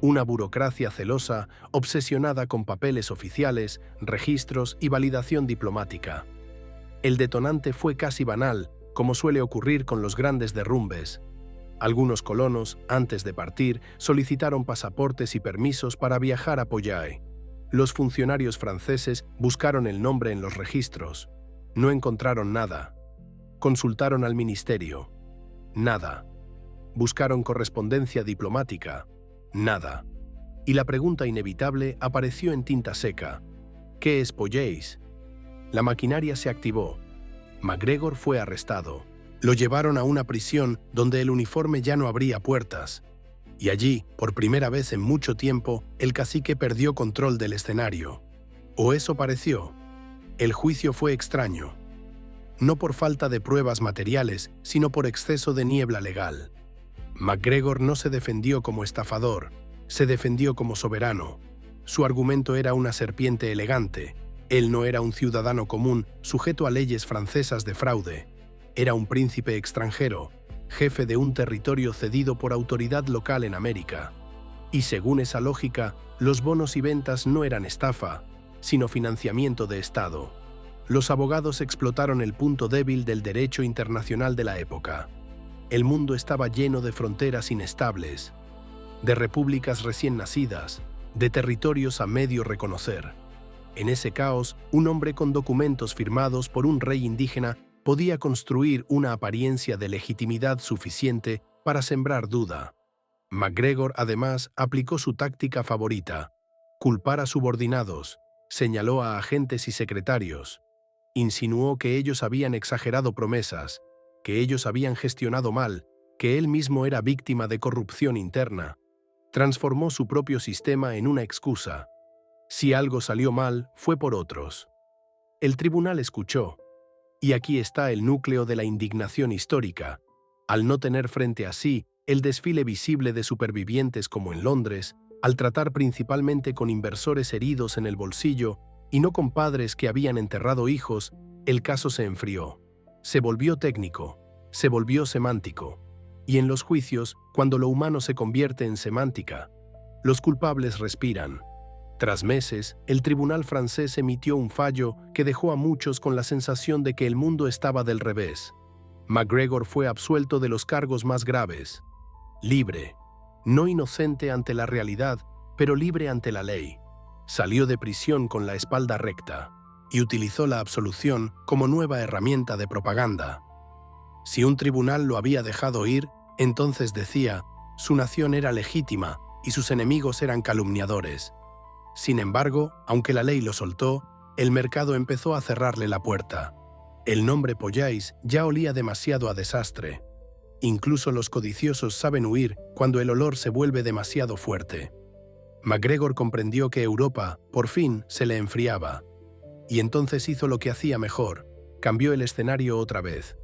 [SPEAKER 1] una burocracia celosa, obsesionada con papeles oficiales, registros y validación diplomática. El detonante fue casi banal, como suele ocurrir con los grandes derrumbes. Algunos colonos, antes de partir, solicitaron pasaportes y permisos para viajar a Pollais. Los funcionarios franceses buscaron el nombre en los registros. No encontraron nada. Consultaron al ministerio. Nada. Buscaron correspondencia diplomática. Nada. Y la pregunta inevitable apareció en tinta seca. ¿Qué es Pollais? La maquinaria se activó. MacGregor fue arrestado. Lo llevaron a una prisión donde el uniforme ya no abría puertas. Y allí, por primera vez en mucho tiempo, el cacique perdió control del escenario. O eso pareció. El juicio fue extraño. No por falta de pruebas materiales, sino por exceso de niebla legal. MacGregor no se defendió como estafador, se defendió como soberano. Su argumento era una serpiente elegante. Él no era un ciudadano común sujeto a leyes francesas de fraude. Era un príncipe extranjero, jefe de un territorio cedido por autoridad local en América. Y según esa lógica, los bonos y ventas no eran estafa, sino financiamiento de Estado. Los abogados explotaron el punto débil del derecho internacional de la época. El mundo estaba lleno de fronteras inestables, de repúblicas recién nacidas, de territorios a medio reconocer. En ese caos, un hombre con documentos firmados por un rey indígena podía construir una apariencia de legitimidad suficiente para sembrar duda. MacGregor, además, aplicó su táctica favorita: culpar a subordinados, señaló a agentes y secretarios, insinuó que ellos habían exagerado promesas, que ellos habían gestionado mal, que él mismo era víctima de corrupción interna. Transformó su propio sistema en una excusa. Si algo salió mal, fue por otros. El tribunal escuchó. Y aquí está el núcleo de la indignación histórica. Al no tener frente a sí el desfile visible de supervivientes como en Londres, al tratar principalmente con inversores heridos en el bolsillo y no con padres que habían enterrado hijos, el caso se enfrió. Se volvió técnico, se volvió semántico. Y en los juicios, cuando lo humano se convierte en semántica, los culpables respiran. Tras meses, el tribunal francés emitió un fallo que dejó a muchos con la sensación de que el mundo estaba del revés. MacGregor fue absuelto de los cargos más graves. Libre, no inocente ante la realidad, pero libre ante la ley. Salió de prisión con la espalda recta y utilizó la absolución como nueva herramienta de propaganda. Si un tribunal lo había dejado ir, entonces decía, su nación era legítima y sus enemigos eran calumniadores. Sin embargo, aunque la ley lo soltó, el mercado empezó a cerrarle la puerta. El nombre Pollais ya olía demasiado a desastre. Incluso los codiciosos saben huir cuando el olor se vuelve demasiado fuerte. MacGregor comprendió que Europa, por fin, se le enfriaba. Y entonces hizo lo que hacía mejor: cambió el escenario otra vez.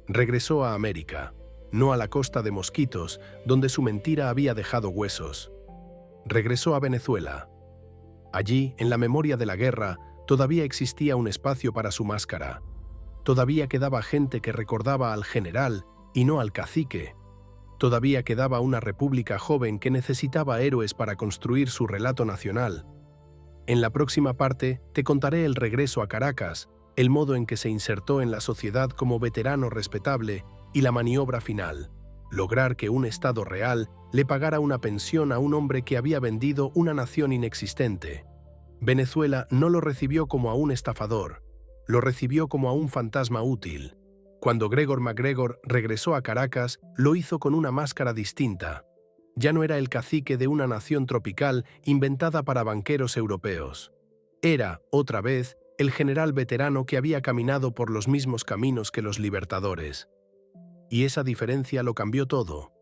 [SPEAKER 1] Regresó a América, no a la costa de Mosquitos, donde su mentira había dejado huesos. Regresó a Venezuela. Allí, en la memoria de la guerra, todavía existía un espacio para su máscara. Todavía quedaba gente que recordaba al general y no al cacique. Todavía quedaba una república joven que necesitaba héroes para construir su relato nacional. En la próxima parte te contaré el regreso a Caracas, el modo en que se insertó en la sociedad como veterano respetable y la maniobra final: lograr que un Estado real le pagara una pensión a un hombre que había vendido una nación inexistente. Venezuela no lo recibió como a un estafador, lo recibió como a un fantasma útil. Cuando Gregor MacGregor regresó a Caracas, lo hizo con una máscara distinta. Ya no era el cacique de una nación tropical inventada para banqueros europeos. Era, otra vez, el general veterano que había caminado por los mismos caminos que los libertadores. Y esa diferencia lo cambió todo.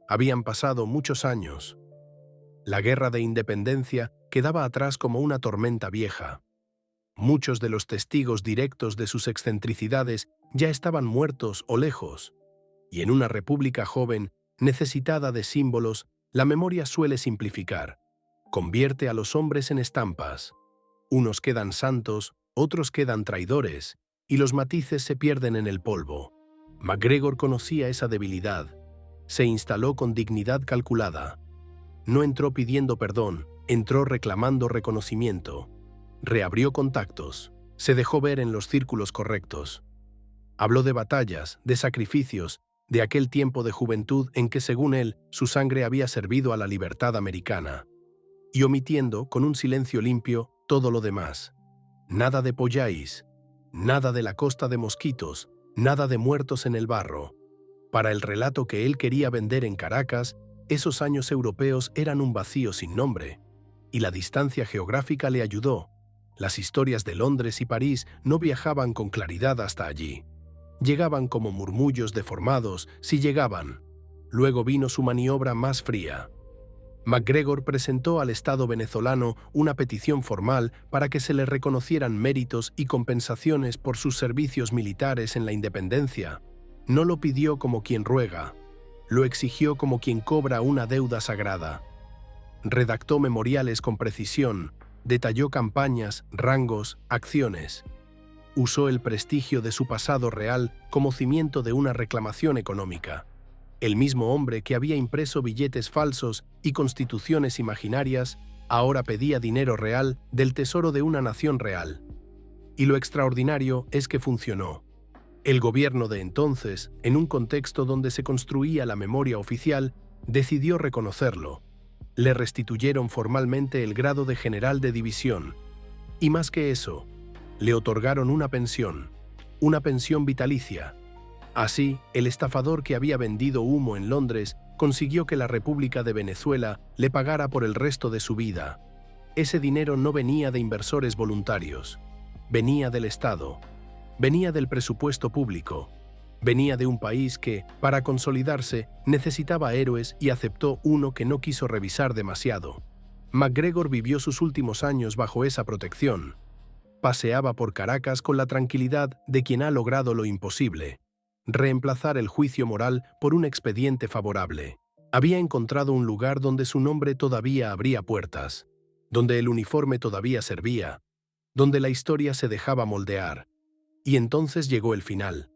[SPEAKER 1] Habían pasado muchos años. La guerra de independencia quedaba atrás como una tormenta vieja. Muchos de los testigos directos de sus excentricidades ya estaban muertos o lejos. Y en una república joven, necesitada de símbolos, la memoria suele simplificar. Convierte a los hombres en estampas. Unos quedan santos, otros quedan traidores, y los matices se pierden en el polvo. MacGregor conocía esa debilidad. Se instaló con dignidad calculada. No entró pidiendo perdón, entró reclamando reconocimiento. Reabrió contactos. Se dejó ver en los círculos correctos. Habló de batallas, de sacrificios, de aquel tiempo de juventud en que, según él, su sangre había servido a la libertad americana. Y omitiendo, con un silencio limpio, todo lo demás. Nada de Pollais, nada de la costa de Mosquitos, nada de muertos en el barro. Para el relato que él quería vender en Caracas, esos años europeos eran un vacío sin nombre. Y la distancia geográfica le ayudó. Las historias de Londres y París no viajaban con claridad hasta allí. Llegaban como murmullos deformados, si llegaban. Luego vino su maniobra más fría. MacGregor presentó al Estado venezolano una petición formal para que se le reconocieran méritos y compensaciones por sus servicios militares en la independencia. No lo pidió como quien ruega, lo exigió como quien cobra una deuda sagrada. Redactó memoriales con precisión, detalló campañas, rangos, acciones. Usó el prestigio de su pasado real como cimiento de una reclamación económica. El mismo hombre que había impreso billetes falsos y constituciones imaginarias, ahora pedía dinero real del tesoro de una nación real. Y lo extraordinario es que funcionó. El gobierno de entonces, en un contexto donde se construía la memoria oficial, decidió reconocerlo. Le restituyeron formalmente el grado de general de división. Y más que eso, le otorgaron una pensión. una pensión vitalicia. Así, el estafador que había vendido humo en Londres consiguió que la República de Venezuela le pagara por el resto de su vida. Ese dinero no venía de inversores voluntarios, venía del Estado, venía del presupuesto público, venía de un país que, para consolidarse, necesitaba héroes y aceptó uno que no quiso revisar demasiado. MacGregor vivió sus últimos años bajo esa protección. Paseaba por Caracas con la tranquilidad de quien ha logrado lo imposible: reemplazar el juicio moral por un expediente favorable. Había encontrado un lugar donde su nombre todavía abría puertas, donde el uniforme todavía servía, donde la historia se dejaba moldear. Y entonces llegó el final.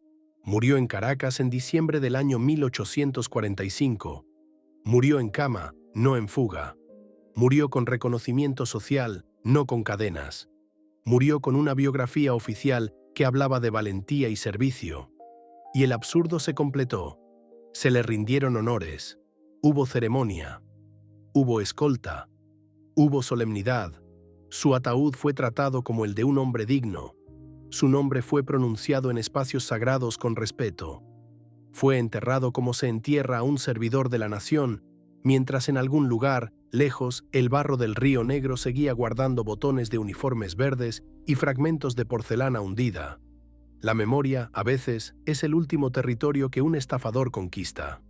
[SPEAKER 1] Murió en Caracas en diciembre del año 1845. Murió en cama, no en fuga. Murió con reconocimiento social, no con cadenas. Murió con una biografía oficial que hablaba de valentía y servicio. Y el absurdo se completó. Se le rindieron honores. Hubo ceremonia. Hubo escolta. Hubo solemnidad. Su ataúd fue tratado como el de un hombre digno. Su nombre fue pronunciado en espacios sagrados con respeto. Fue enterrado como se entierra a un servidor de la nación, mientras en algún lugar, lejos, el barro del Río Negro seguía guardando botones de uniformes verdes y fragmentos de porcelana hundida. La memoria, a veces, es el último territorio que un estafador conquista.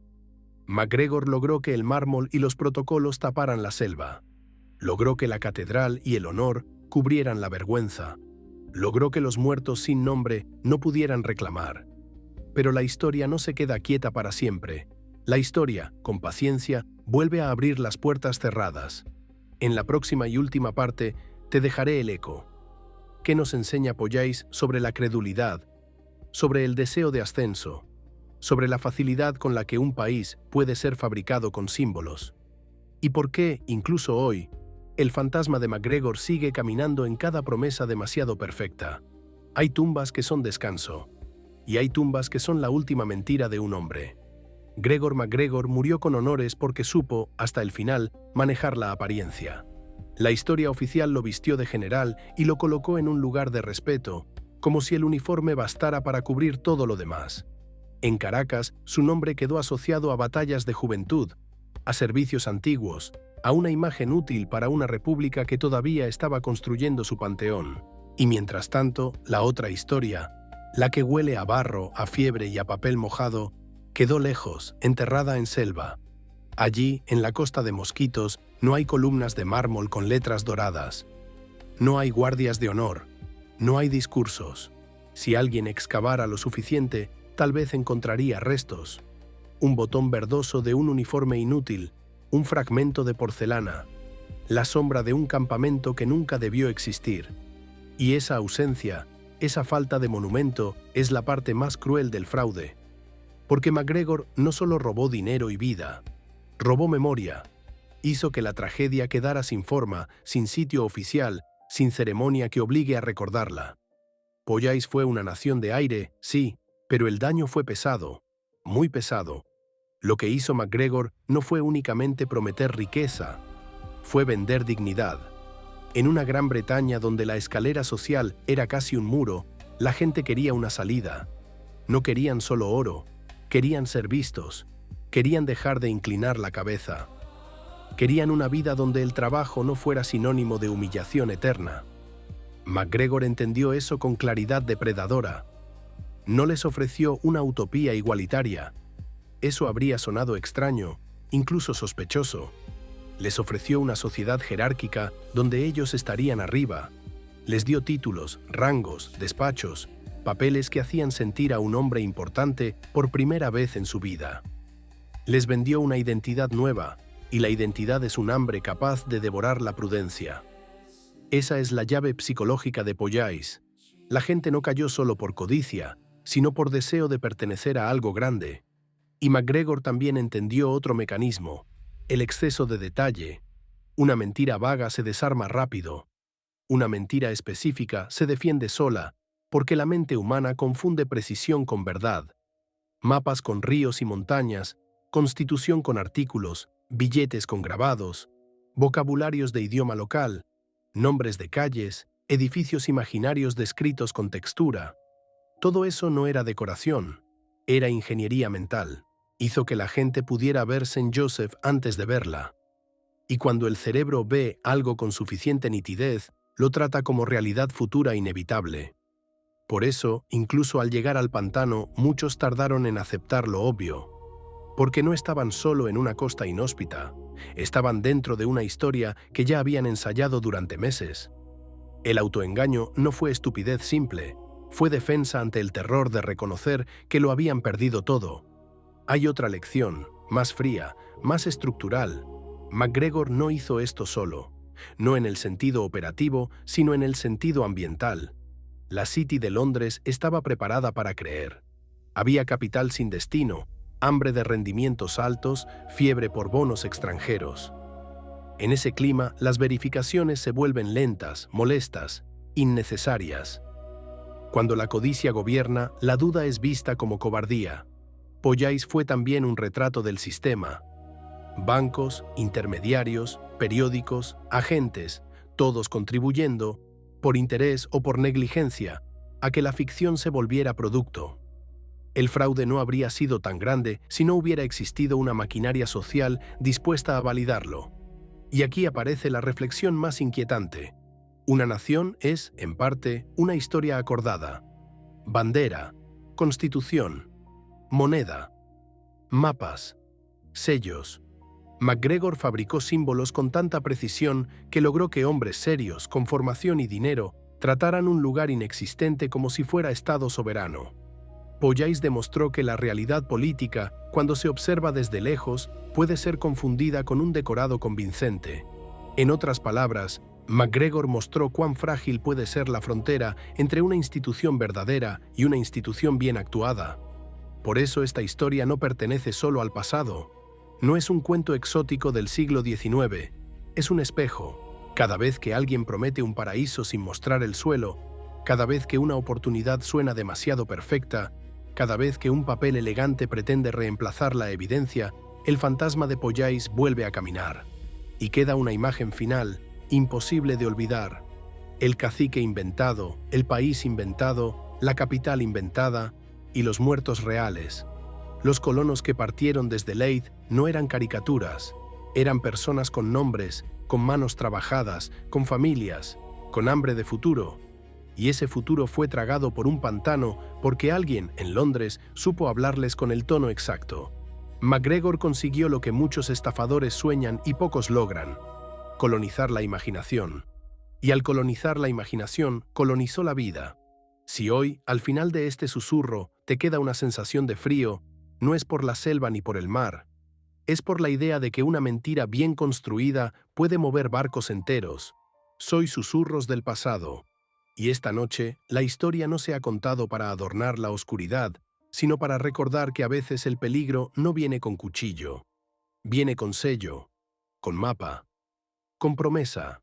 [SPEAKER 1] MacGregor logró que el mármol y los protocolos taparan la selva. Logró que la catedral y el honor cubrieran la vergüenza. Logró que los muertos sin nombre no pudieran reclamar. Pero la historia no se queda quieta para siempre. La historia, con paciencia, vuelve a abrir las puertas cerradas. En la próxima y última parte, te dejaré el eco. ¿Qué nos enseña Pollais sobre la credulidad, sobre el deseo de ascenso, sobre la facilidad con la que un país puede ser fabricado con símbolos? ¿Y por qué, incluso hoy, el fantasma de MacGregor sigue caminando en cada promesa demasiado perfecta? Hay tumbas que son descanso, y hay tumbas que son la última mentira de un hombre. Gregor MacGregor murió con honores porque supo, hasta el final, manejar la apariencia. La historia oficial lo vistió de general y lo colocó en un lugar de respeto, como si el uniforme bastara para cubrir todo lo demás. En Caracas, su nombre quedó asociado a batallas de juventud, a servicios antiguos, a una imagen útil para una república que todavía estaba construyendo su panteón. Y mientras tanto, la otra historia, la que huele a barro, a fiebre y a papel mojado, quedó lejos, enterrada en selva. Allí, en la costa de Mosquitos, no hay columnas de mármol con letras doradas. No hay guardias de honor. No hay discursos. Si alguien excavara lo suficiente, tal vez encontraría restos. Un botón verdoso de un uniforme inútil, un fragmento de porcelana, la sombra de un campamento que nunca debió existir. Y esa ausencia, esa falta de monumento, es la parte más cruel del fraude. Porque MacGregor no solo robó dinero y vida, robó memoria. Hizo que la tragedia quedara sin forma, sin sitio oficial, sin ceremonia que obligue a recordarla. Pollais fue una nación de aire, sí, pero el daño fue pesado, muy pesado. Lo que hizo MacGregor no fue únicamente prometer riqueza, fue vender dignidad. En una Gran Bretaña donde la escalera social era casi un muro, la gente quería una salida. No querían solo oro, querían ser vistos, querían dejar de inclinar la cabeza. Querían una vida donde el trabajo no fuera sinónimo de humillación eterna. MacGregor entendió eso con claridad depredadora. No les ofreció una utopía igualitaria. Eso habría sonado extraño, incluso sospechoso. Les ofreció una sociedad jerárquica donde ellos estarían arriba. Les dio títulos, rangos, despachos, papeles que hacían sentir a un hombre importante por primera vez en su vida. Les vendió una identidad nueva, y la identidad es un hambre capaz de devorar la prudencia. Esa es la llave psicológica de Pollais. La gente no cayó solo por codicia, sino por deseo de pertenecer a algo grande. Y MacGregor también entendió otro mecanismo, el exceso de detalle. Una mentira vaga se desarma rápido. Una mentira específica se defiende sola, porque la mente humana confunde precisión con verdad. Mapas con ríos y montañas, constitución con artículos, billetes con grabados, vocabularios de idioma local, nombres de calles, edificios imaginarios descritos con textura. Todo eso no era decoración, era ingeniería mental. Hizo que la gente pudiera ver Saint Joseph antes de verla. Y cuando el cerebro ve algo con suficiente nitidez, lo trata como realidad futura inevitable. Por eso, incluso al llegar al pantano, muchos tardaron en aceptar lo obvio. Porque no estaban solo en una costa inhóspita, estaban dentro de una historia que ya habían ensayado durante meses. El autoengaño no fue estupidez simple, fue defensa ante el terror de reconocer que lo habían perdido todo. Hay otra lección, más fría, más estructural. MacGregor no hizo esto solo, no en el sentido operativo, sino en el sentido ambiental. La City de Londres estaba preparada para creer. Había capital sin destino, hambre de rendimientos altos, fiebre por bonos extranjeros. En ese clima, las verificaciones se vuelven lentas, molestas, innecesarias. Cuando la codicia gobierna, la duda es vista como cobardía. Pollais fue también un retrato del sistema. Bancos, intermediarios, periódicos, agentes, todos contribuyendo, por interés o por negligencia, a que la ficción se volviera producto. El fraude no habría sido tan grande si no hubiera existido una maquinaria social dispuesta a validarlo. Y aquí aparece la reflexión más inquietante. Una nación es, en parte, una historia acordada. Bandera, constitución, moneda, mapas, sellos. MacGregor fabricó símbolos con tanta precisión que logró que hombres serios, con formación y dinero, trataran un lugar inexistente como si fuera Estado soberano. Pollais demostró que la realidad política, cuando se observa desde lejos, puede ser confundida con un decorado convincente. En otras palabras, MacGregor mostró cuán frágil puede ser la frontera entre una institución verdadera y una institución bien actuada. Por eso esta historia no pertenece solo al pasado. No es un cuento exótico del siglo XIX, es un espejo. Cada vez que alguien promete un paraíso sin mostrar el suelo, cada vez que una oportunidad suena demasiado perfecta, cada vez que un papel elegante pretende reemplazar la evidencia, el fantasma de Pollais vuelve a caminar. Y queda una imagen final, imposible de olvidar. El cacique inventado, el país inventado, la capital inventada y los muertos reales. Los colonos que partieron desde Leith no eran caricaturas, eran personas con nombres, con manos trabajadas, con familias, con hambre de futuro. Y ese futuro fue tragado por un pantano porque alguien, en Londres, supo hablarles con el tono exacto. MacGregor consiguió lo que muchos estafadores sueñan y pocos logran: colonizar la imaginación. Y al colonizar la imaginación, colonizó la vida. Si hoy, al final de este susurro, te queda una sensación de frío, no es por la selva ni por el mar. Es por la idea de que una mentira bien construida puede mover barcos enteros. Soy susurros del pasado. Y esta noche, la historia no se ha contado para adornar la oscuridad, sino para recordar que a veces el peligro no viene con cuchillo. Viene con sello, con mapa, con promesa.